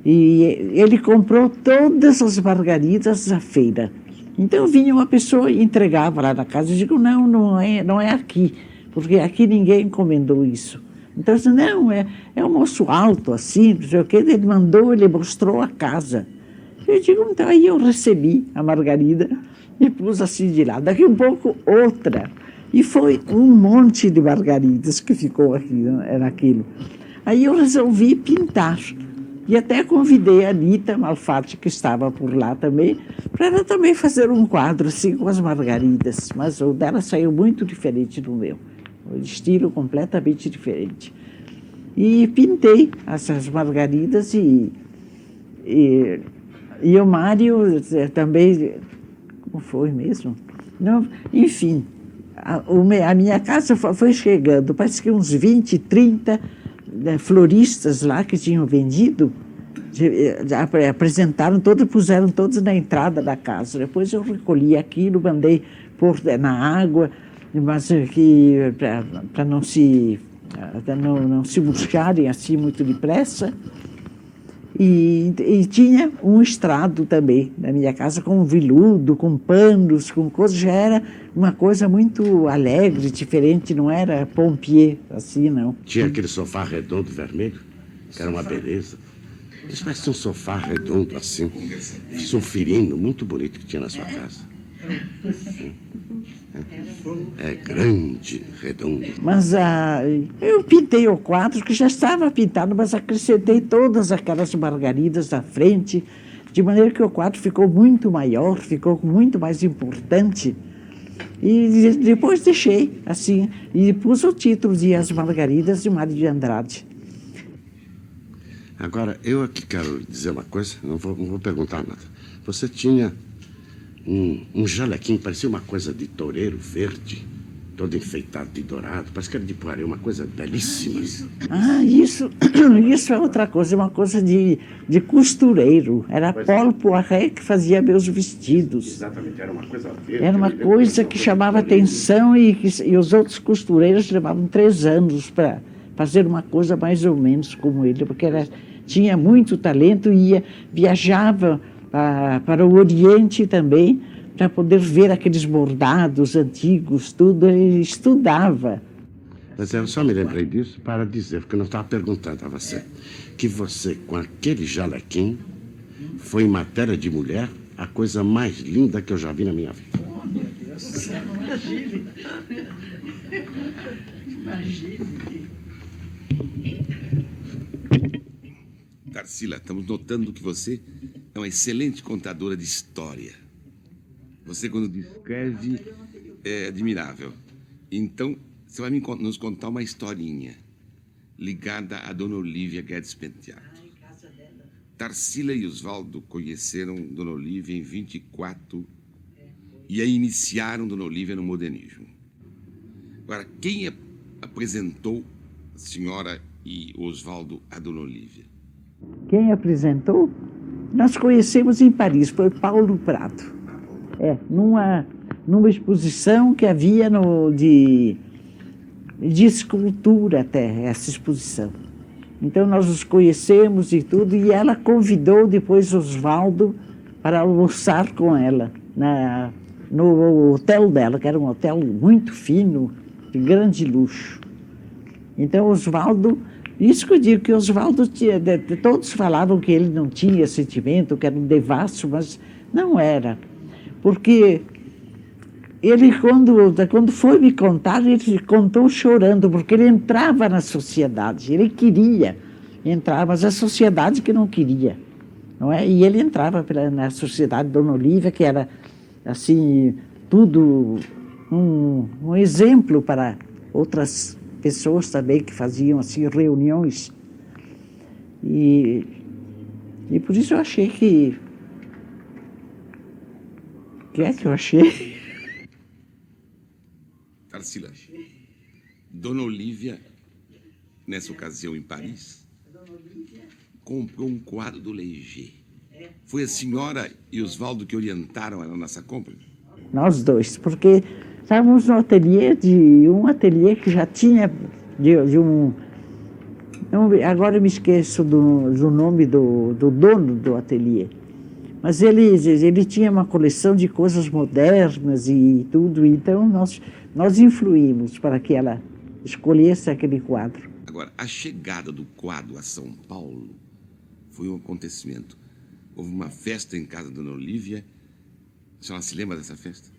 E ele comprou todas as margaridas da feira. Então vinha uma pessoa e entregava lá na casa. Eu digo, não é aqui, porque aqui ninguém encomendou isso. Então, eu disse, não, é um moço alto, assim, não sei o quê. Ele mostrou a casa. Eu digo, então, aí eu recebi a margarida e pus assim de lado. Daqui um pouco, outra. E foi um monte de margaridas que ficou aqui, era aquilo. Aí eu resolvi pintar. E até convidei a Anita Malfatti, que estava por lá também, para ela também fazer um quadro assim com as margaridas. Mas o dela saiu muito diferente do meu. O estilo completamente diferente. E pintei essas margaridas e o Mário também... Como foi mesmo? Não, enfim, a minha casa foi chegando, parece que uns 20, 30 floristas lá que tinham vendido, apresentaram todos, puseram todos na entrada da casa. Depois eu recolhi aquilo, mandei pôr na água, mas para não se murcharem assim muito depressa. E tinha um estrado também na minha casa, com veludo, com panos, com coisas. Já era uma coisa muito alegre, diferente, não era pompier, assim, não. Tinha aquele sofá redondo vermelho, que era uma beleza. Isso parece um sofá redondo assim, sulfirino, muito bonito que tinha na sua casa. É grande, redondo. Mas eu pintei o quadro, que já estava pintado, mas acrescentei todas aquelas margaridas na frente, de maneira que o quadro ficou muito maior, ficou muito mais importante. E depois deixei assim, e pus o título de As Margaridas de Mário de Andrade. Agora, eu aqui quero dizer uma coisa, não vou perguntar nada. Você tinha um jalequim, parecia uma coisa de toureiro verde, todo enfeitado de dourado, parece que era de poiret, uma coisa belíssima. Isso é outra coisa, uma coisa de costureiro. Era Paulo Poiret que fazia meus vestidos. Exatamente, era uma coisa verde. Era uma coisa que chamava atenção e os outros costureiros levavam 3 anos para fazer uma coisa mais ou menos como ele, porque tinha muito talento e viajava para o Oriente também, para poder ver aqueles bordados antigos, tudo, ele estudava. Mas eu só me lembrei disso para dizer, porque eu não estava perguntando a você, que você, com aquele jalequim, foi, em matéria de mulher, a coisa mais linda que eu já vi na minha vida. Oh, meu Deus, imagine. Imagine. Tarsila, estamos notando que você é uma excelente contadora de história. Você, quando descreve, é admirável. Então, você vai nos contar uma historinha ligada a Dona Olívia Guedes Penteado. Tarsila e Osvaldo conheceram Dona Olívia em 24 e a iniciaram Dona Olívia no modernismo. Agora, quem apresentou a senhora e Osvaldo a Dona Olívia? Quem apresentou? Nós conhecemos em Paris, foi Paulo Prato. Numa exposição que havia de escultura até, essa exposição. Então nós nos conhecemos e tudo, e ela convidou depois Osvaldo para almoçar com ela no hotel dela, que era um hotel muito fino, de grande luxo. Então Osvaldo... Isso que eu digo, que Osvaldo tinha... Todos falavam que ele não tinha sentimento, que era um devasso, mas não era. Porque ele, quando foi me contar, ele contou chorando, porque ele entrava na sociedade, ele queria entrar, mas a sociedade que não queria, não é? E ele entrava na sociedade Dona Olívia, que era, assim, tudo um exemplo para outras pessoas também que faziam assim reuniões e por isso eu achei que eu achei? Tarsila, Dona Olívia, nessa ocasião em Paris, comprou um quadro do Léger. Foi a senhora e Osvaldo que orientaram ela nessa compra? Nós dois, porque estávamos no ateliê um ateliê que já tinha agora eu me esqueço do nome do dono do ateliê, mas ele tinha uma coleção de coisas modernas e tudo, então nós influímos para que ela escolhesse aquele quadro. Agora, a chegada do quadro a São Paulo foi um acontecimento. Houve uma festa em casa da Dona Olívia. A senhora se lembra dessa festa?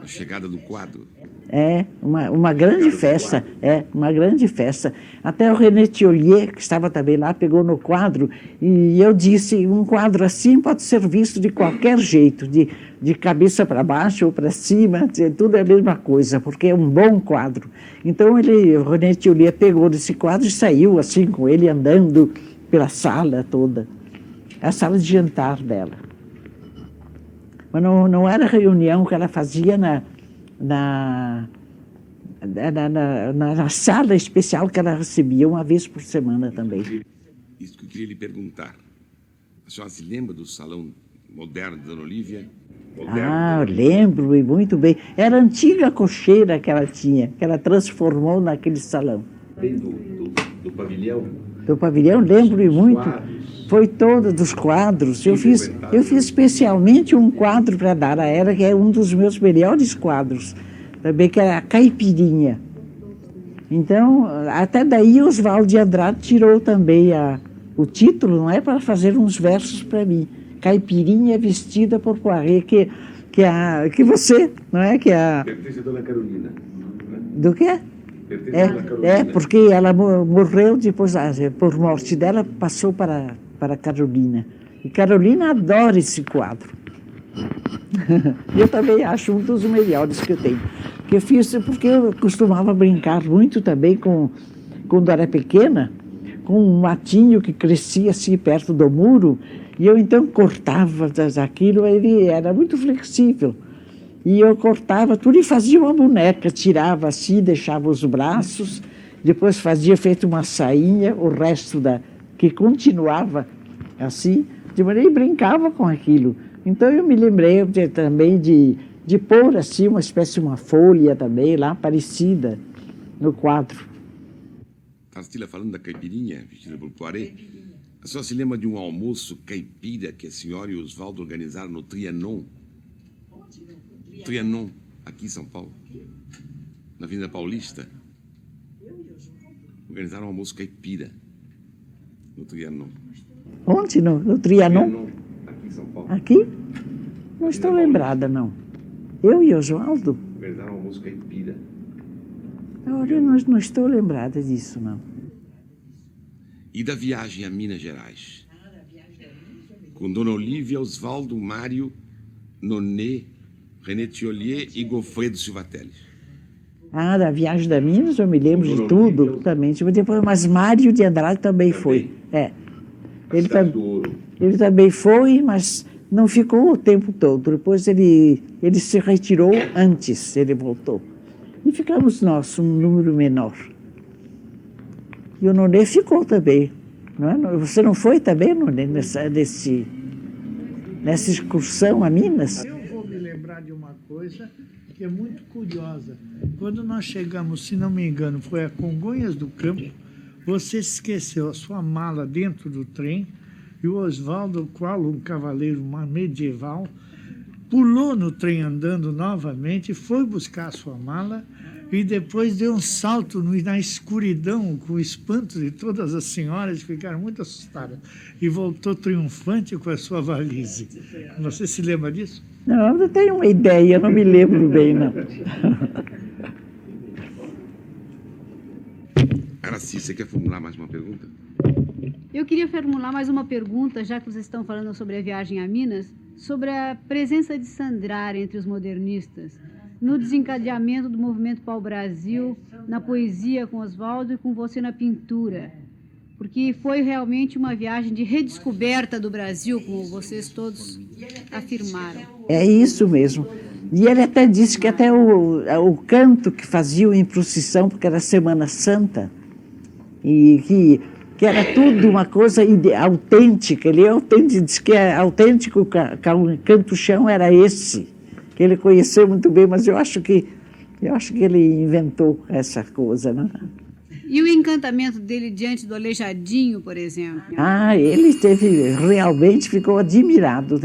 a chegada do quadro. É, uma grande festa, uma grande festa. Até o René Thiollier, que estava também lá, pegou no quadro e eu disse, um quadro assim pode ser visto de qualquer jeito, de cabeça para baixo ou para cima, tudo é a mesma coisa, porque é um bom quadro. Então o René Thiollier pegou desse quadro e saiu assim com ele andando pela sala toda, a sala de jantar dela. Mas não era reunião que ela fazia na sala especial que ela recebia uma vez por semana também. Isso que eu queria lhe perguntar. A senhora se lembra do salão moderno de Dona Olívia? Lembro, e muito bem. Era a antiga cocheira que ela tinha, que ela transformou naquele salão. Bem do pavilhão? Do pavilhão, lembro e muito. Foi todo dos quadros. Eu fiz especialmente um quadro para dar a ela, que é um dos meus melhores quadros, também, que era a Caipirinha. Então, até daí Oswald de Andrade tirou também o título, não é, para fazer uns versos para mim. Caipirinha vestida por Poiré, que você, não é, que a... Pertence a Dona Carolina. Do quê? Porque ela morreu depois, por morte dela, passou para Carolina. E Carolina adora esse quadro. Eu também acho um dos melhores que eu tenho. Que eu fiz porque eu costumava brincar muito também quando era pequena, com um matinho que crescia assim perto do muro, e eu então cortava aquilo, ele era muito flexível. E eu cortava tudo e fazia uma boneca, tirava assim, deixava os braços, depois fazia feito uma sainha, o resto que continuava assim, de maneira e brincava com aquilo. Então eu me lembrei também de pôr assim uma espécie de uma folha também lá, parecida, no quadro. Castilla falando da caipirinha, vestida por Poiré. A senhora se lembra de um almoço caipira que a senhora e o Oswaldo organizaram no Trianon? Trianon, aqui em São Paulo, na Avenida Paulista. Organizaram um almoço caipira no Trianon. Onde? No Trianon? Aqui em São Paulo. Aqui? Não estou lembrada, não. Eu e Oswaldo? Organizaram um almoço caipira. Olha, eu não estou lembrada disso, não. E da viagem a Minas Gerais? Com Dona Olívia, Oswaldo, Mário, Nonet, René Thiollier e Goffredo Silva Teles. Da viagem da Minas, eu me lembro de tudo também. Mas Mário de Andrade também foi. Ele também foi, mas não ficou o tempo todo. Depois ele se retirou antes, ele voltou. E ficamos nós, um número menor. E o Nonet ficou também. Não é? Você não foi também, Nonet, nessa excursão a Minas? Eu vou me lembrar de uma coisa que é muito curiosa. Quando nós chegamos, se não me engano, foi a Congonhas do Campo, você esqueceu a sua mala dentro do trem e o Oswaldo, qual um cavaleiro medieval, pulou no trem andando novamente, foi buscar a sua mala e depois deu um salto na escuridão, com o espanto de todas as senhoras, que ficaram muito assustadas, e voltou triunfante com a sua valise. Você se lembra disso? Não, eu tenho uma ideia, não me lembro bem, não. Aracy, você quer formular mais uma pergunta? Eu queria formular mais uma pergunta, já que vocês estão falando sobre a viagem a Minas, sobre a presença de Sandrar entre os modernistas, no desencadeamento do movimento pau-brasil, na poesia com Oswaldo e com você na pintura. Porque foi realmente uma viagem de redescoberta do Brasil, como vocês todos afirmaram. É isso mesmo. E ele até disse que até o canto que faziam em procissão, porque era Semana Santa, e que era tudo uma coisa autêntica. Ele disse que é autêntico, o canto-chão era esse, que ele conheceu muito bem, mas eu acho que ele inventou essa coisa, né? E o encantamento dele diante do Aleijadinho, por exemplo? Ele realmente ficou admirado,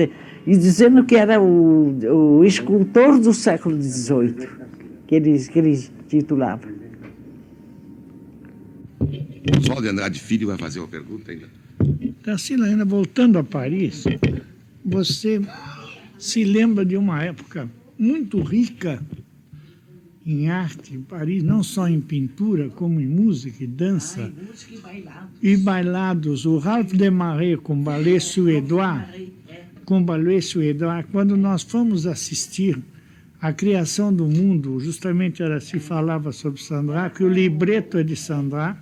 e dizendo que era o escultor do século XVIII, que ele titulava. Oswaldo de Andrade Filho vai fazer uma pergunta ainda. Tarsila, ainda voltando a Paris, você se lembra de uma época muito rica em arte em Paris, não só em pintura, como em música e dança. Música e bailado. E bailados. O Ralph Desmarais com ballet suédois, quando nós fomos assistir a criação do mundo, justamente se falava sobre Sandra, que o libreto é de Sandra,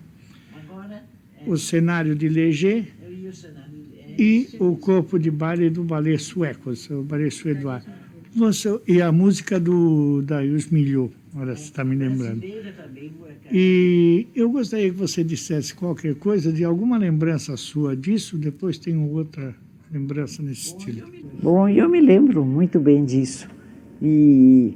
o cenário de Léger e o corpo de baile do ballet sueco, o ballet suédois. E a música da Yus Milhaud, olha, você está me lembrando. E eu gostaria que você dissesse qualquer coisa de alguma lembrança sua disso, depois tenho outra lembrança nesse estilo. Bom, eu me lembro muito bem disso. E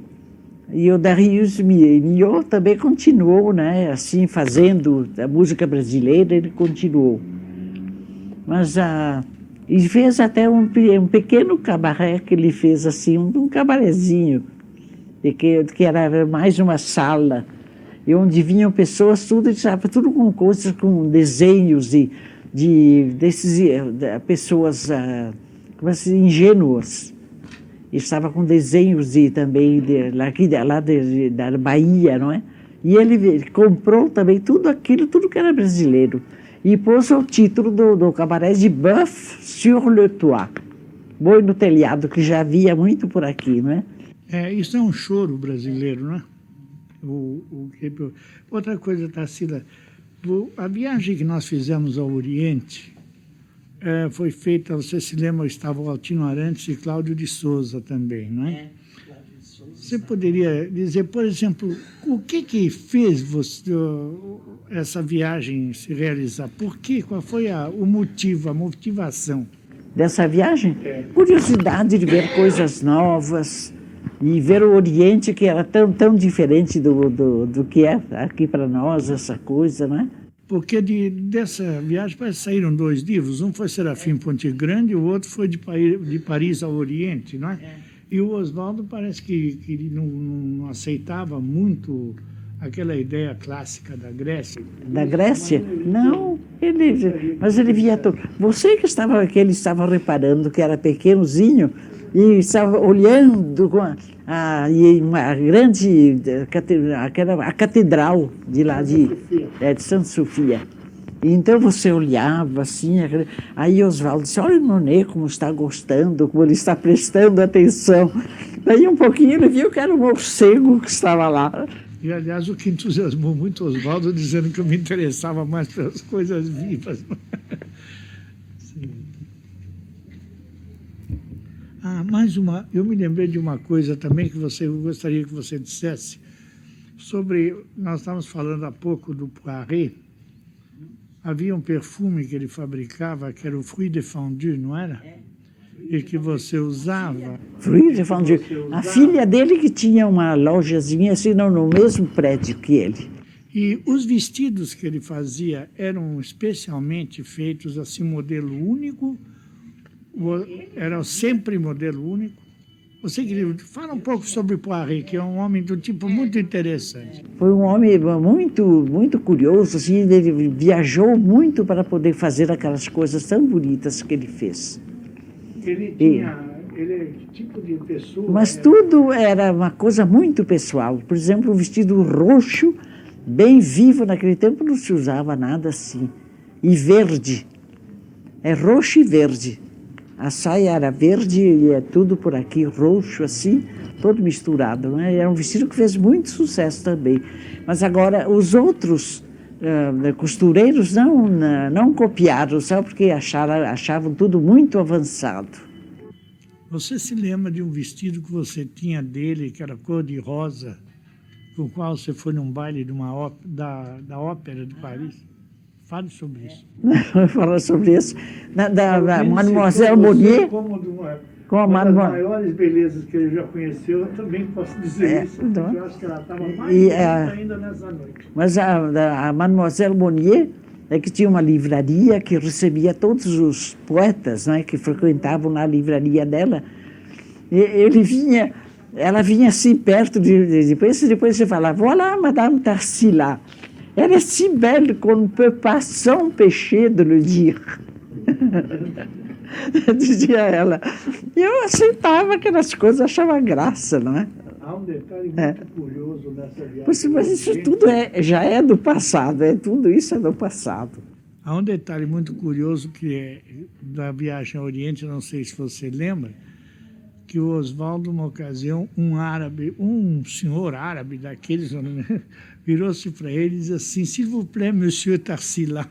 o Darius Milhaud também continuou, né, assim, fazendo a música brasileira, ele continuou. Mas e fez até um pequeno cabaré que ele fez, assim, um cabarezinho, que era mais uma sala, e onde vinham pessoas, tudo com coisas, com desenhos desses pessoas ingênuas. Estava com desenhos também da Bahia, não é? E ele comprou também tudo que era brasileiro. E pôs o título do cabaré de Bœuf sur le toit, boi no telhado, que já havia muito por aqui, não é? Isso é um choro brasileiro, não é? Outra coisa, Tarsila, a viagem que nós fizemos ao Oriente foi feita, você se lembra, estava o Altino Arantes e Cláudio de Souza também, não é? Você poderia dizer, por exemplo, o que fez essa viagem se realizar? Por quê? Qual foi o motivo, a motivação? Dessa viagem? Curiosidade de ver coisas novas e ver o Oriente, que era tão diferente do que é aqui para nós, essa coisa, não é? Porque dessa viagem saíram 2 livros, um foi Serafim Ponte Grande, o outro foi de Paris ao Oriente, não é? E o Oswaldo parece que ele não aceitava muito aquela ideia clássica da Grécia. Da Grécia? Não, mas ele via tudo. Você que ele estava reparando que era pequenozinho e estava olhando com uma grande a catedral de lá de Santa Sofia. E então você olhava assim, aí Oswaldo disse, olha o Monet como está gostando, como ele está prestando atenção. Daí um pouquinho ele viu que era o morcego que estava lá. E, aliás, o que entusiasmou muito Oswaldo, dizendo que eu me interessava mais pelas coisas vivas. Sim. Eu me lembrei de uma coisa também que eu gostaria que você dissesse sobre, nós estávamos falando há pouco do Poiret. Havia um perfume que ele fabricava, que era o Fruit Défendu, não era? E que você usava. Fruit Défendu. A filha dele que tinha uma lojazinha assim, no mesmo prédio que ele. E os vestidos que ele fazia eram especialmente feitos assim, modelo único? Era sempre modelo único? Você queria fala um pouco sobre Poiret, que é um homem de um tipo muito interessante. Foi um homem muito curioso, assim, ele viajou muito para poder fazer aquelas coisas tão bonitas que ele fez. Ele é tipo de pessoa... Mas tudo era uma coisa muito pessoal. Por exemplo, o vestido roxo, bem vivo, naquele tempo não se usava nada assim. E verde. É roxo e verde. A saia era verde e é tudo por aqui, roxo assim, todo misturado, né? Era um vestido que fez muito sucesso também. Mas agora, os outros costureiros não copiaram, só porque achavam tudo muito avançado. Você se lembra de um vestido que você tinha dele, que era cor de rosa, com o qual você foi num baile de da Ópera de Paris? Fale sobre isso. Fala sobre isso. Da Mademoiselle Monnier. Com uma das maiores belezas que ele já conheceu, eu também posso dizer isso, porque eu acho que ela estava mais bonita ainda nessa noite. Mas a Mademoiselle Monnier que tinha uma livraria que recebia todos os poetas, né, que frequentavam na livraria dela. E ela vinha assim perto, depois você falava, voilà, Madame Tarsila. Elle est si belle qu'on ne peut pas s'empêcher de le dire. Dizia ela. E eu aceitava aquelas coisas, achava graça, não é? Há um detalhe muito curioso nessa viagem. Mas isso tudo já é do passado, tudo isso é do passado. Há um detalhe muito curioso que é da viagem ao Oriente, não sei se você lembra, que o Oswaldo, numa ocasião, um senhor árabe daqueles, virou-se para ele e disse assim, s'il vous plaît, monsieur Tarsila.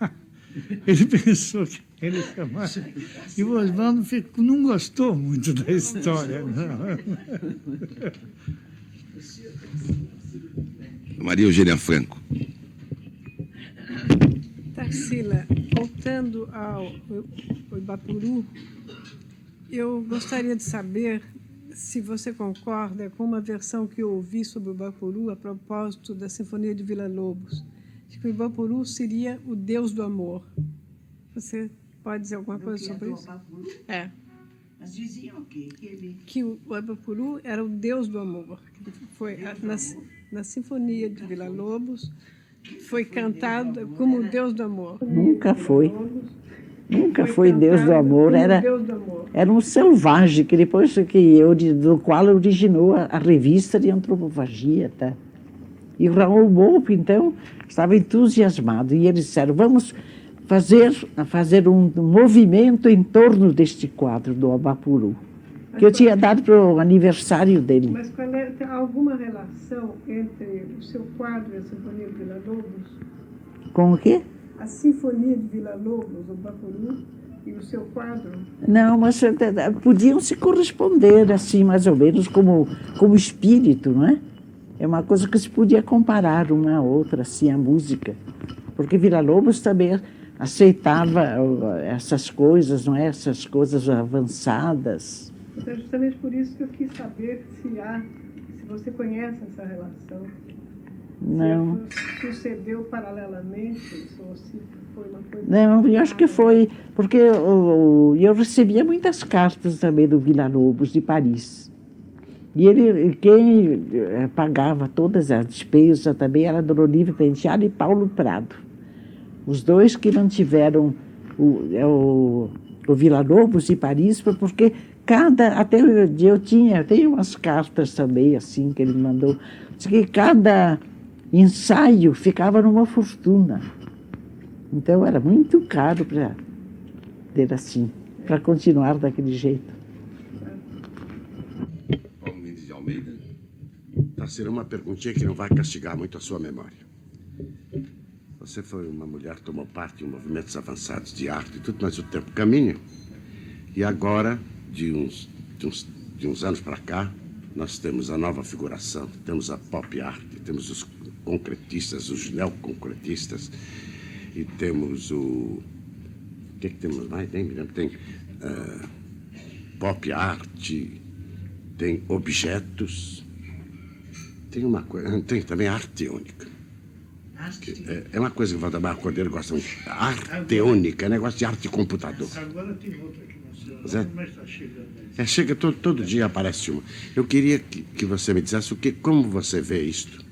Ele pensou que ele chamava. E o Oswaldo não gostou muito da história. Não. Maria Eugênia Franco. Tarsila, voltando ao Ibapuru, eu gostaria de saber se você concorda com uma versão que eu ouvi sobre o Ibapuru a propósito da Sinfonia de Villa-Lobos, de que o Ibapuru seria o Deus do amor. Você pode dizer alguma coisa sobre isso? É. Mas diziam o quê? Que o Ibapuru era o Deus do amor. Foi na Sinfonia de Villa-Lobos, foi cantado como o Deus do amor. Nunca foi. Nunca foi Deus do amor. Era um selvagem, que depois do qual originou a revista de antropofagia. Tá? E o Raul Volpi, então, estava entusiasmado. E eles disseram, vamos fazer um movimento em torno deste quadro do Ibapuru, que eu tinha dado para o aniversário dele. Mas tem alguma relação entre o seu quadro e a Sinfonia de Villa-Lobos? Com o quê? A Sinfonia de Villa-Lobos, o Ibapuru, e o seu quadro? Não, mas podiam se corresponder, assim, mais ou menos, como espírito, não é? É uma coisa que se podia comparar uma a outra, assim, a música. Porque Villa-Lobos também aceitava essas coisas, não é? Essas coisas avançadas. Então, justamente por isso que eu quis saber se você conhece essa relação. Não. Se sucedeu paralelamente, ou se foi uma coisa... Não, eu acho que foi, porque eu recebia muitas cartas também do Villa-Lobos de Paris. E quem pagava todas as despesas também era Dona Olívia Penteado e Paulo Prado. Os dois que mantiveram o Villa-Lobos de Paris, porque até eu tenho umas cartas também, assim, que ele mandou, que cada ensaio ficava numa fortuna. Então era muito caro para ter assim, para continuar daquele jeito. Paulo Mendes de Almeida. Tarsila, uma perguntinha que não vai castigar muito a sua memória. Você foi uma mulher que tomou parte em movimentos avançados de arte e tudo, mas o tempo caminha. E agora, de uns anos para cá, nós temos a nova figuração, temos a pop art, temos os concretistas, os neoconcretistas, e temos o que temos mais? Nem me lembro. Tem pop art, tem objetos, tem uma coisa, tem também arteônica. É uma coisa que o Valdemar Cordeiro gosta muito. Arteônica, negócio de arte de computador. Agora tem outra aqui no Zé? mas está chegando aí. Chega todo dia aparece uma. Eu queria que você me dissesse como você vê isto.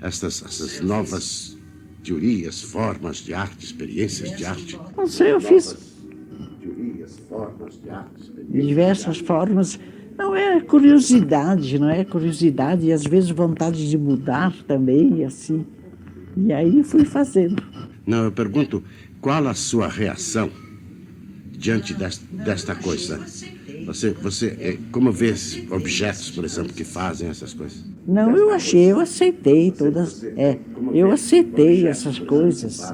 Essas novas teorias, formas de arte, experiências de arte. Não sei, eu fiz Teorias, formas de arte, de diversas formas. Não é curiosidade, não é curiosidade e às vezes vontade de mudar também, assim. E aí fui fazendo. Não, eu pergunto, qual a sua reação diante desta coisa? Você como vê esses objetos, por exemplo, que fazem essas coisas? Não, eu aceitei todas. Eu aceitei essas coisas.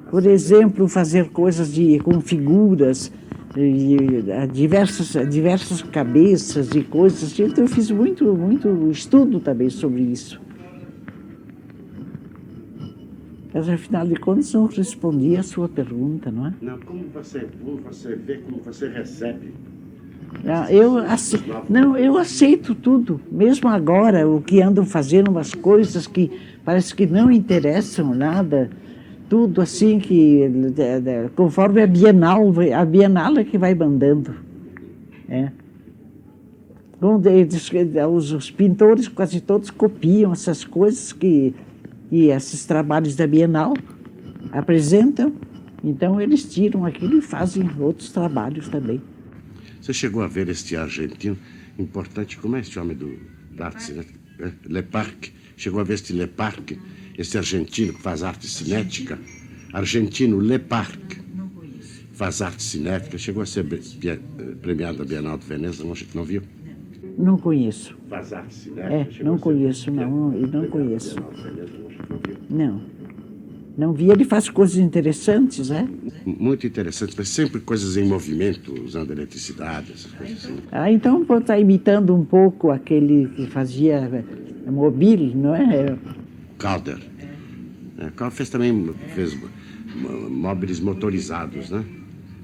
Por exemplo, fazer coisas com figuras, diversas cabeças e coisas. Então eu fiz muito estudo também sobre isso. Mas, afinal de contas, não respondi a sua pergunta, não é? Não, como você vê, como você recebe? Eu aceito tudo. Mesmo agora, o que andam fazendo umas coisas que parece que não interessam nada. Tudo assim que, conforme a Bienal é que vai mandando. Os pintores quase todos copiam essas coisas e esses trabalhos da Bienal apresentam Então eles tiram aquilo e fazem outros trabalhos também. Você chegou a ver este argentino importante, como é este homem da arte cinética? Leparc. Chegou a ver este Leparc, este argentino que faz arte cinética? Argentino Leparc. Faz arte cinética. Chegou a ser premiado na Bienal de Veneza, não viu? Não conheço. Faz arte cinética? Não conheço, não. E não conheço. Não. Não vi. Ele faz coisas interessantes, né? Muito interessantes, mas sempre coisas em movimento, usando eletricidade, essas coisas assim. Então pode estar imitando um pouco aquele que fazia mobile, não é? Calder. Calder fez móveis motorizados, né?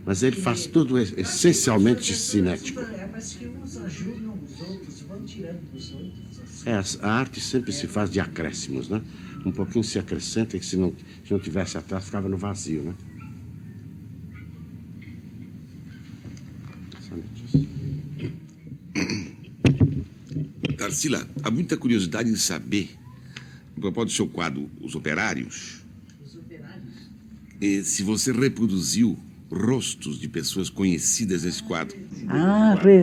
Mas ele faz tudo essencialmente cinético. Mas que uns ajudam os outros, vão tirando dos outros. A arte sempre se faz de acréscimos, né? Um pouquinho se acrescenta, e se não tivesse atrás, ficava no vazio, né? Tarsila, há muita curiosidade em saber, a propósito do seu quadro Os Operários, se você reproduziu rostos de pessoas conhecidas nesse quadro.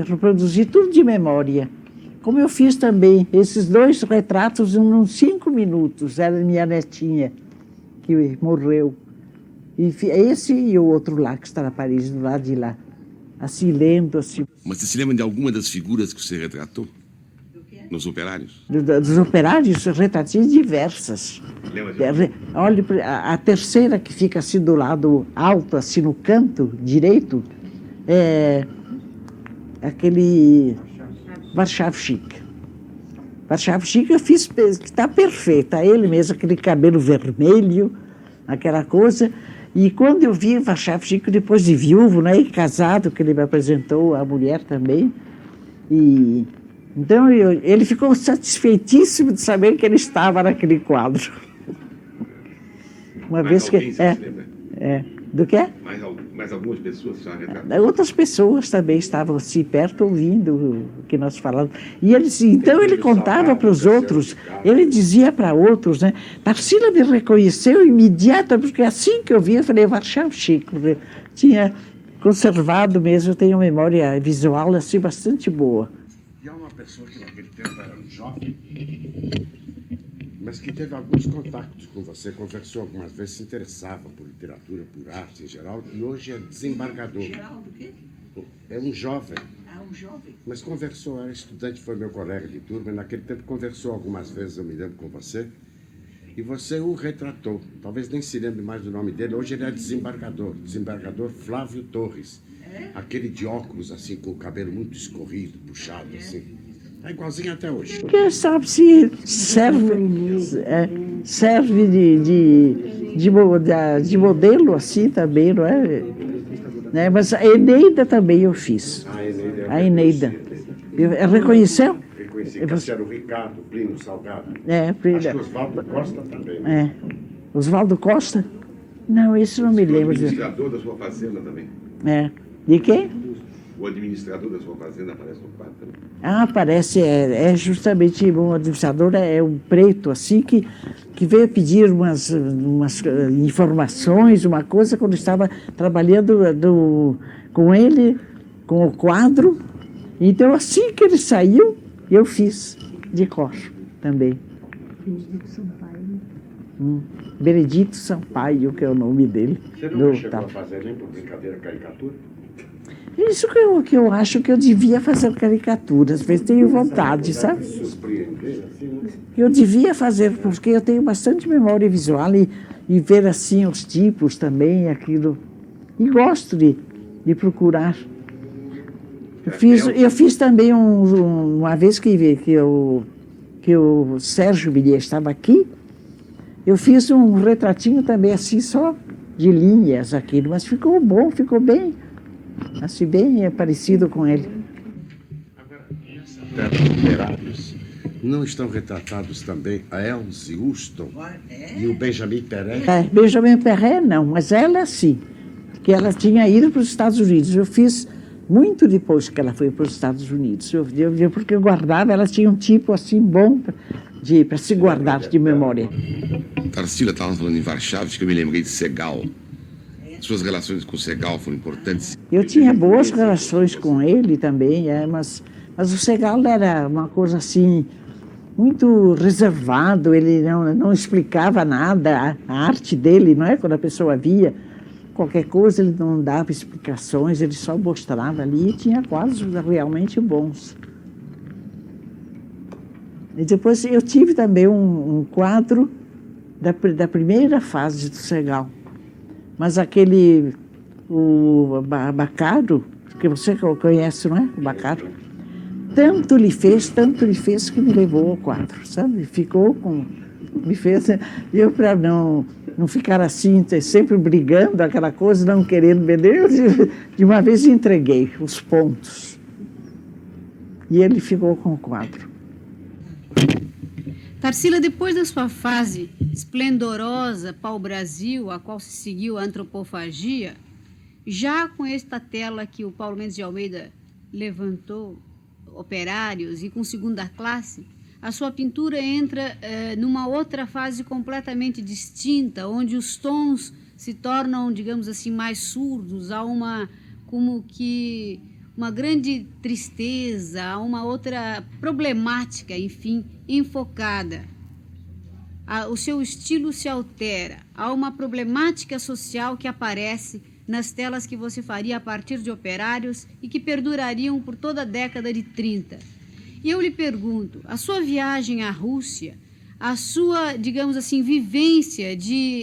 Reproduzi tudo de memória. Como eu fiz também, esses 2 retratos em uns 5 minutos, era minha netinha, que morreu. E esse e o outro lá, que está na parede, do lado de lá, assim, lendo, assim. Mas você se lembra de alguma das figuras que você retratou nos Operários? Dos Operários, retratei diversas. Olha, a terceira que fica assim do lado alto, assim no canto direito, é aquele Warschawczyk. Warschawczyk eu fiz, que está perfeita, ele mesmo, aquele cabelo vermelho, aquela coisa. E quando eu vi Warschawczyk, depois de viúvo, né, e casado, que ele me apresentou, a mulher também, então ele ficou satisfeitíssimo de saber que ele estava naquele quadro. Uma vez que do quê? Mais algumas pessoas já retrataram? Outras pessoas também estavam assim perto ouvindo o que nós falávamos. E então ele contava para os outros, ele dizia para outros, né? Tarsila me reconheceu imediatamente, porque assim que eu vi, eu falei, Warschawczyk, tinha conservado mesmo, eu tenho memória visual assim bastante boa. E há uma pessoa que naquele tempo era um jovem, mas que teve alguns contatos com você, conversou algumas vezes, se interessava por literatura, por arte em geral, e hoje é desembargador. Geral do quê? É um jovem. Um jovem. Mas conversou, era estudante, foi meu colega de turma, e naquele tempo conversou algumas vezes, eu me lembro, com você, e você o retratou. Talvez nem se lembre mais do nome dele, hoje ele é desembargador Flávio Torres. Aquele de óculos, assim, com o cabelo muito escorrido, puxado, assim. É igualzinho até hoje. Quem sabe se serve de modelo assim também, não é? Né? Mas a Eneida também eu fiz. A Eneida. Reconheceu? Reconheci, Castelo Ricardo, Plínio Salgado. Plínio. Acho que Oswaldo Costa também. Oswaldo Costa? Não, isso não me lembro. O administrador da sua fazenda também. De quem? O administrador da sua fazenda aparece no quadro também. Aparece, justamente um administrador, é um preto, assim, que veio pedir umas informações, uma coisa, quando estava trabalhando com ele, com o quadro. Então, assim que ele saiu, eu fiz de cor também. Benedito Sampaio, que é o nome dele. Você não chegou a fazer nem por brincadeira caricatura? Isso que eu acho que eu devia fazer caricaturas, às vezes tenho vontade, sabe? Surpreender, assim, né? Eu devia fazer, porque eu tenho bastante memória visual e ver assim os tipos também, aquilo. E gosto de procurar. Eu fiz também uma vez que o Sérgio Millier estava aqui, eu fiz um retratinho também assim, só de linhas aquilo, mas ficou bom, ficou bem. Assim, bem parecido com ele. Agora, nessa terra de Operários, não estão retratados também a Elze Houston e o Benjamin Perret? Benjamin Perret não, mas ela sim, que ela tinha ido para os Estados Unidos. Eu fiz muito depois que ela foi para os Estados Unidos, porque eu guardava, ela tinha um tipo assim bom para se guardar de memória. Tarsila estava falando em Warschawczyk, que eu me lembrei de Segal. Suas relações com o Segal foram importantes? Eu tinha boas relações com ele também, mas o Segal era uma coisa assim, muito reservado, ele não explicava nada, a arte dele, não é? Quando a pessoa via qualquer coisa, ele não dava explicações, ele só mostrava ali e tinha quadros realmente bons. E depois eu tive também um quadro da primeira fase do Segal. Mas o Baccaro, que você conhece, não é? O Baccaro. Tanto lhe fez que me levou ao quadro, sabe? Me fez... Eu, para não ficar assim, sempre brigando, aquela coisa, não querendo vender, eu de uma vez entreguei os pontos. E ele ficou com o quadro. Tarsila, depois da sua fase esplendorosa pau-brasil, a qual se seguiu a antropofagia, já com esta tela que o Paulo Mendes de Almeida levantou, operários e com segunda classe, a sua pintura entra numa outra fase completamente distinta, onde os tons se tornam, digamos assim, mais surdos, há como que uma grande tristeza, há uma outra problemática, enfim, enfocada. O seu estilo se altera, há uma problemática social que aparece nas telas que você faria a partir de operários e que perdurariam por toda a década de 30. E eu lhe pergunto, a sua viagem à Rússia, a sua, digamos assim, vivência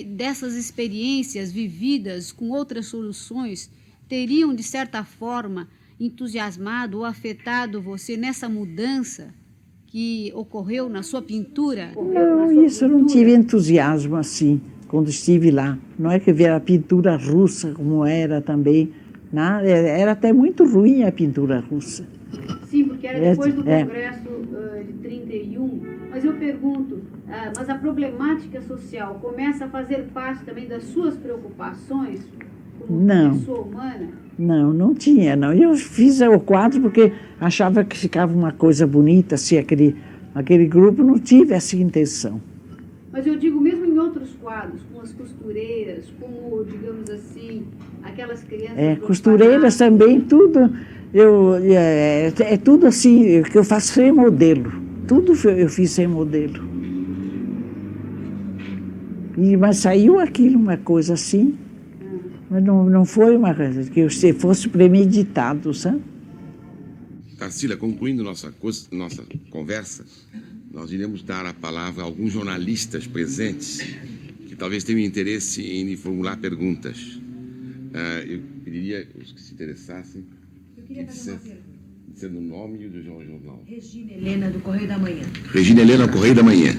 dessas experiências vividas com outras soluções, teriam, de certa forma, entusiasmado ou afetado você nessa mudança que ocorreu na sua pintura? Eu não tive entusiasmo assim, quando estive lá. Não é que ver a pintura russa como era também. Nada, era até muito ruim a pintura russa. Sim, porque era depois do Congresso de 31. Mas eu pergunto, mas a problemática social começa a fazer parte também das suas preocupações como pessoa humana? Não tinha, não. Eu fiz o quadro porque achava que ficava uma coisa bonita, assim, aquele grupo, não tive essa intenção. Mas eu digo mesmo em outros quadros, com as costureiras, como, digamos assim, aquelas crianças... Costureiras também, tudo, é tudo assim, que eu faço sem modelo. Tudo eu fiz sem modelo. Mas saiu aquilo, uma coisa assim, mas não foi uma coisa que fosse premeditado, sabe? Tarsila, concluindo nossa conversa, nós iremos dar a palavra a alguns jornalistas presentes que talvez tenham interesse em lhe formular perguntas. Eu pediria os que se interessassem que dissessem o nome e o jornal. Regina Helena, do Correio da Manhã. Regina Helena, Correio da Manhã.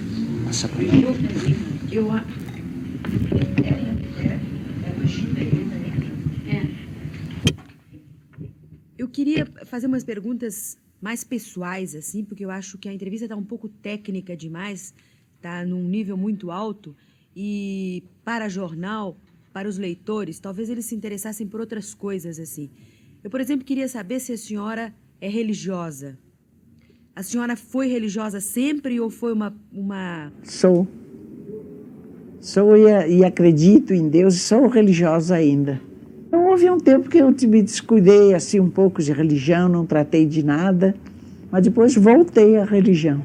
Eu queria fazer umas perguntas mais pessoais, assim, porque eu acho que a entrevista está um pouco técnica demais, está num nível muito alto, e para jornal, para os leitores, talvez eles se interessassem por outras coisas, assim. Eu, por exemplo, queria saber se a senhora é religiosa. A senhora foi religiosa sempre ou foi uma... Sou e acredito em Deus e sou religiosa ainda. Então, houve um tempo que eu me descuidei assim, um pouco de religião, não tratei de nada, mas depois voltei à religião.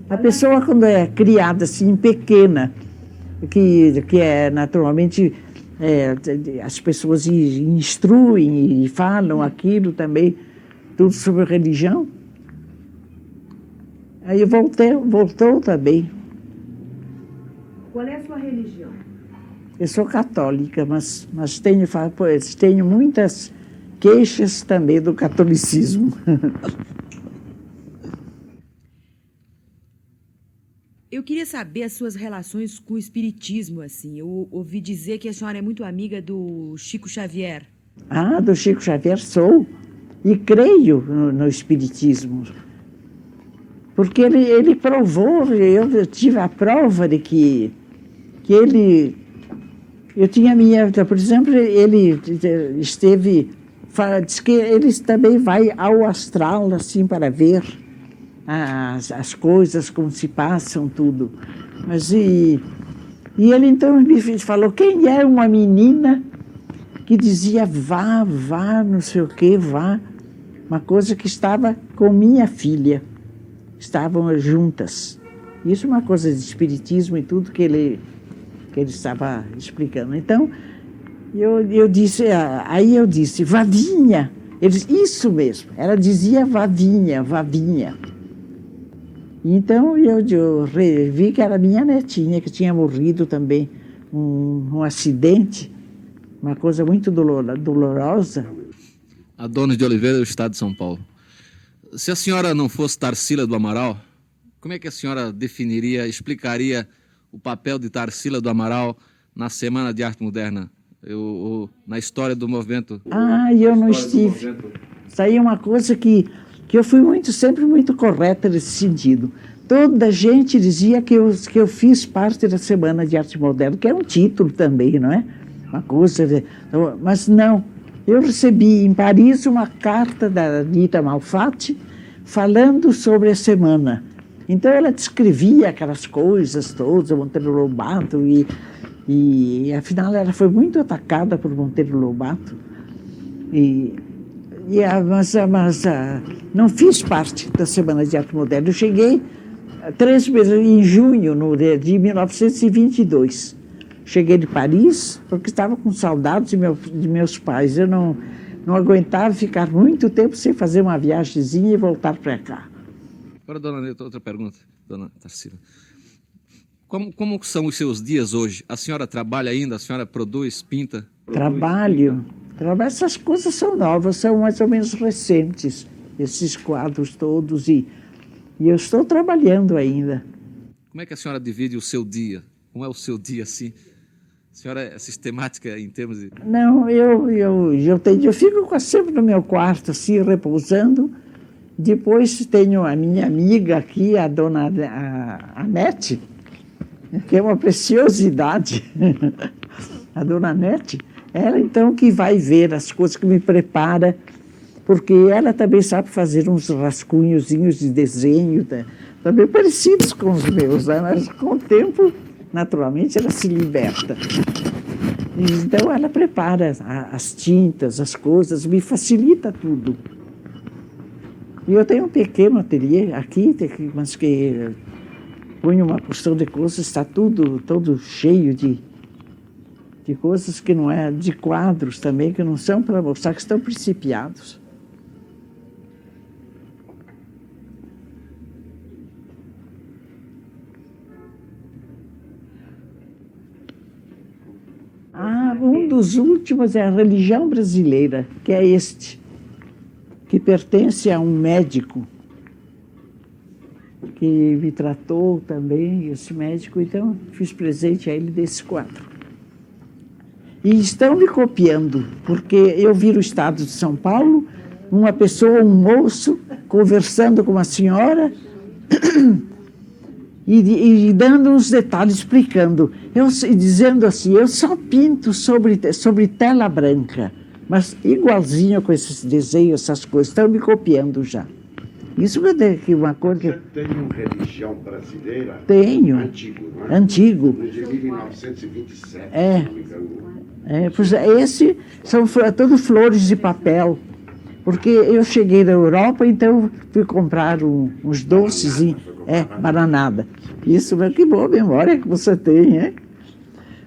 A pessoa, quando é criada assim, pequena, que é naturalmente... as pessoas instruem e falam aquilo também, tudo sobre religião. Aí voltou também. Qual é a sua religião? Eu sou católica, mas tenho muitas queixas também do catolicismo. Eu queria saber as suas relações com o espiritismo, assim. Eu ouvi dizer que a senhora é muito amiga do Chico Xavier. Do Chico Xavier sou. E creio no espiritismo. Porque ele provou, eu tive a prova de que ele... Eu tinha por exemplo, ele esteve... Diz que ele também vai ao astral, assim, para ver as coisas, como se passam, tudo. Mas, e ele então me falou, quem é uma menina que dizia vá, vá, não sei o que, vá. Uma coisa que estava com minha filha. Estavam juntas. Isso é uma coisa de espiritismo e tudo que ele estava explicando. Então, eu disse, aí eu disse, Vavinha. Eles, isso mesmo, ela dizia Vavinha, Vavinha. Então eu vi que era minha netinha, que tinha morrido também, um acidente, uma coisa muito dolorosa. Adonis de Oliveira, do estado de São Paulo. Se a senhora não fosse Tarsila do Amaral, como é que a senhora definiria, explicaria o papel de Tarsila do Amaral na Semana de Arte Moderna, na história do movimento? Eu não estive. Isso aí é uma coisa que eu fui sempre muito correta nesse sentido. Toda a gente dizia que eu fiz parte da Semana de Arte Moderna, que é um título também, não é? Uma coisa... Mas não. Eu recebi em Paris uma carta da Anita Malfatti falando sobre a semana. Então ela descrevia aquelas coisas todas, Monteiro Lobato, e afinal ela foi muito atacada por Monteiro Lobato. Mas não fiz parte da Semana de Arte Moderna. Eu cheguei 3 meses em junho de 1922. Cheguei de Paris porque estava com saudades de meus pais. Eu não aguentava ficar muito tempo sem fazer uma viagemzinha e voltar para cá. Agora, dona Neta, outra pergunta, dona Tarsila. Como são os seus dias hoje? A senhora trabalha ainda? A senhora produz, pinta? Trabalho. Essas coisas são novas, são mais ou menos recentes, esses quadros todos. E eu estou trabalhando ainda. Como é que a senhora divide o seu dia? Como é o seu dia, assim? A senhora é sistemática em termos de... Não, eu fico sempre no meu quarto, assim, repousando. Depois tenho a minha amiga aqui, a dona Anete, que é uma preciosidade. A dona Anete, ela então que vai ver as coisas, que me prepara, porque ela também sabe fazer uns rascunhozinhos de desenho, também parecidos com os meus, né? Mas com o tempo, naturalmente, ela se liberta. Então ela prepara as tintas, as coisas, me facilita tudo. E eu tenho um pequeno ateliê aqui, mas que põe uma porção de coisas, está todo cheio de coisas que não é, de quadros também, que não são para mostrar, que estão principiados. Um dos últimos é a religião brasileira, que é este, que pertence a um médico que me tratou também, esse médico, então fiz presente a ele desse quadro. E estão me copiando, porque eu vi no estado de São Paulo uma pessoa, um moço, conversando com uma senhora e dando uns detalhes, explicando, dizendo assim, eu só pinto sobre tela branca, mas igualzinho com esses desenhos, essas coisas, estão me copiando já. Isso é uma coisa que... Você tem uma religião brasileira? Tenho. Antigo, não é? Antigo. De 1927, É. se não me engano. Pois esse são todos flores de papel, porque eu cheguei da Europa, então fui comprar uns doces, bananada. Isso, que boa memória que você tem, hein?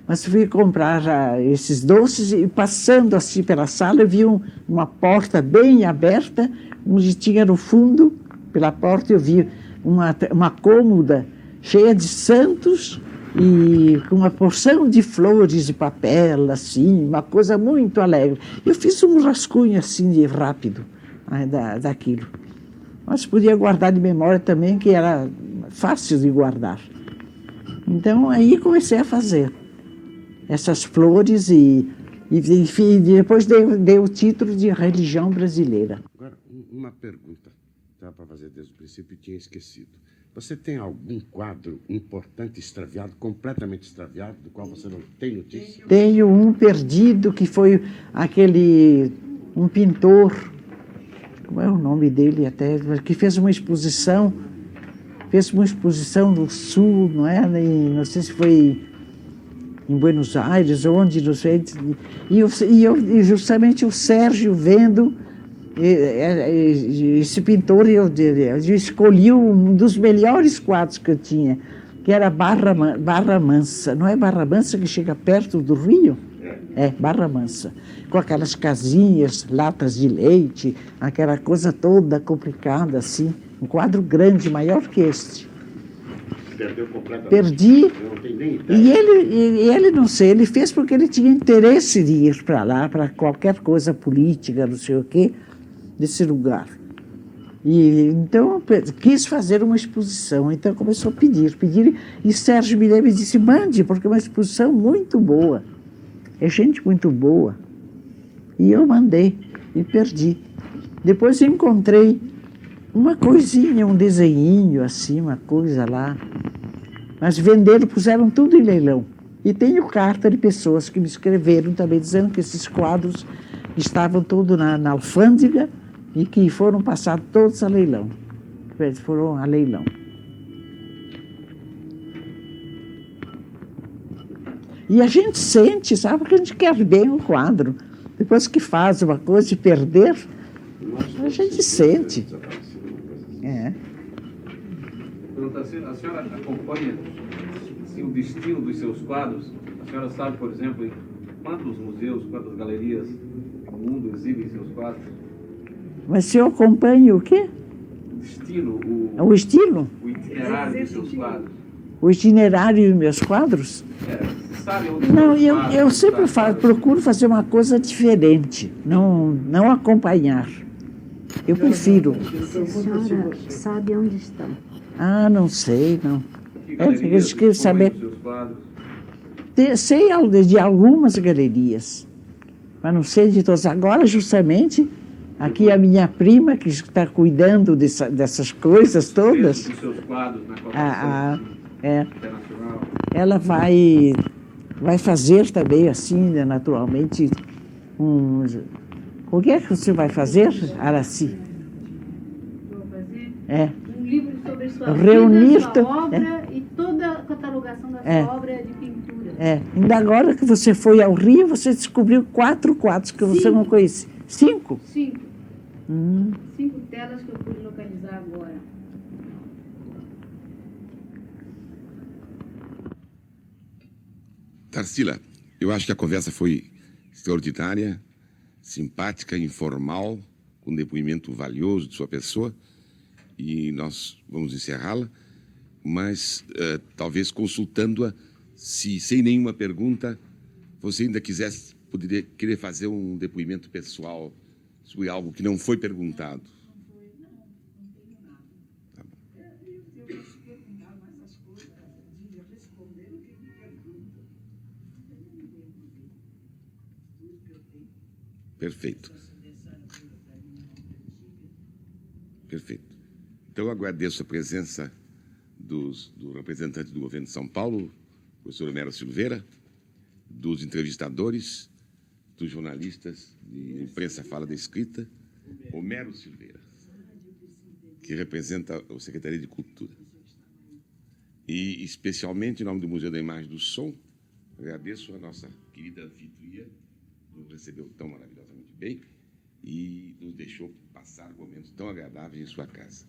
Mas fui comprar esses doces e passando assim pela sala, eu vi uma porta bem aberta, onde tinha no fundo, pela porta, eu vi uma cômoda cheia de santos e com uma porção de flores de papel, assim, uma coisa muito alegre. Eu fiz um rascunho assim de rápido daquilo. Mas podia guardar de memória também, que era fácil de guardar. Então aí comecei a fazer essas flores e depois dei o título de religião brasileira. Agora, uma pergunta, estava para fazer desde o princípio e tinha esquecido. Você tem algum quadro importante extraviado, completamente extraviado, do qual você não tem notícia? Tenho um perdido, que foi um pintor, como é o nome dele até, que fez uma exposição no Sul, não é? Não sei se foi em Buenos Aires, onde, não sei. E justamente o Sérgio vendo esse pintor, eu escolhi um dos melhores quadros que eu tinha, que era Barra Mansa. Não é Barra Mansa que chega perto do Rio? É, Barra Mansa. Com aquelas casinhas, latas de leite, aquela coisa toda complicada, assim. Um quadro grande, maior que este. Perdeu completamente. Perdi. Eu não tenho nem ideia. E ele, não sei, ele fez porque ele tinha interesse de ir para lá, para qualquer coisa política, não sei o quê, desse lugar. E então quis fazer uma exposição, então começou a pedir. E Sérgio Mirelli me disse, mande, porque é uma exposição muito boa. É gente muito boa. E eu mandei e perdi. Depois encontrei uma coisinha, um desenhinho assim, uma coisa lá. Mas venderam, puseram tudo em leilão. E tenho carta de pessoas que me escreveram também dizendo que esses quadros estavam todos na alfândega e que foram passados todos a leilão. Foram a leilão. E a gente sente, sabe, porque a gente quer bem o quadro. Depois que faz uma coisa e perder, a gente sente. É. A senhora acompanha assim, o destino dos seus quadros? A senhora sabe, por exemplo, em quantos museus, quantas galerias do mundo exibem seus quadros? Mas se eu acompanho o quê? O destino, o estilo? O itinerário dos seus quadros. O itinerário dos meus quadros? Você sabe onde não, eu sempre procuro fazer uma coisa diferente, não acompanhar. Eu prefiro. A senhora sabe onde estão? Ah, não sei, não. Eu queria saber. Sei de algumas galerias, mas não sei de todas. Agora, justamente, aqui a minha prima, que está cuidando dessas coisas todas. Dos seus quadros na Copa Internacional. Ela vai fazer também, assim, naturalmente, O que é que você vai fazer, Araci? Vou fazer um livro sobre sua reunir vida, sua obra e toda a catalogação da sua obra de pintura. Ainda agora que você foi ao Rio, você descobriu 4 quadros que você não conhecia. 5? 5. 5 telas que eu pude localizar agora. Tarsila, eu acho que a conversa foi extraordinária, simpática, informal, com um depoimento valioso de sua pessoa, e nós vamos encerrá-la, mas talvez consultando-a, se sem nenhuma pergunta, você ainda poderia querer fazer um depoimento pessoal sobre algo que não foi perguntado. Perfeito. Perfeito. Então, eu agradeço a presença do representante do governo de São Paulo, professor Homero Silveira, dos entrevistadores, dos jornalistas de imprensa fala da escrita, Homero Silveira, que representa a Secretaria de Cultura. E, especialmente, em nome do Museu da Imagem e do Som, agradeço a nossa querida anfitriã, que nos recebeu tão maravilhosamente bem e nos deixou passar momentos tão agradáveis em sua casa.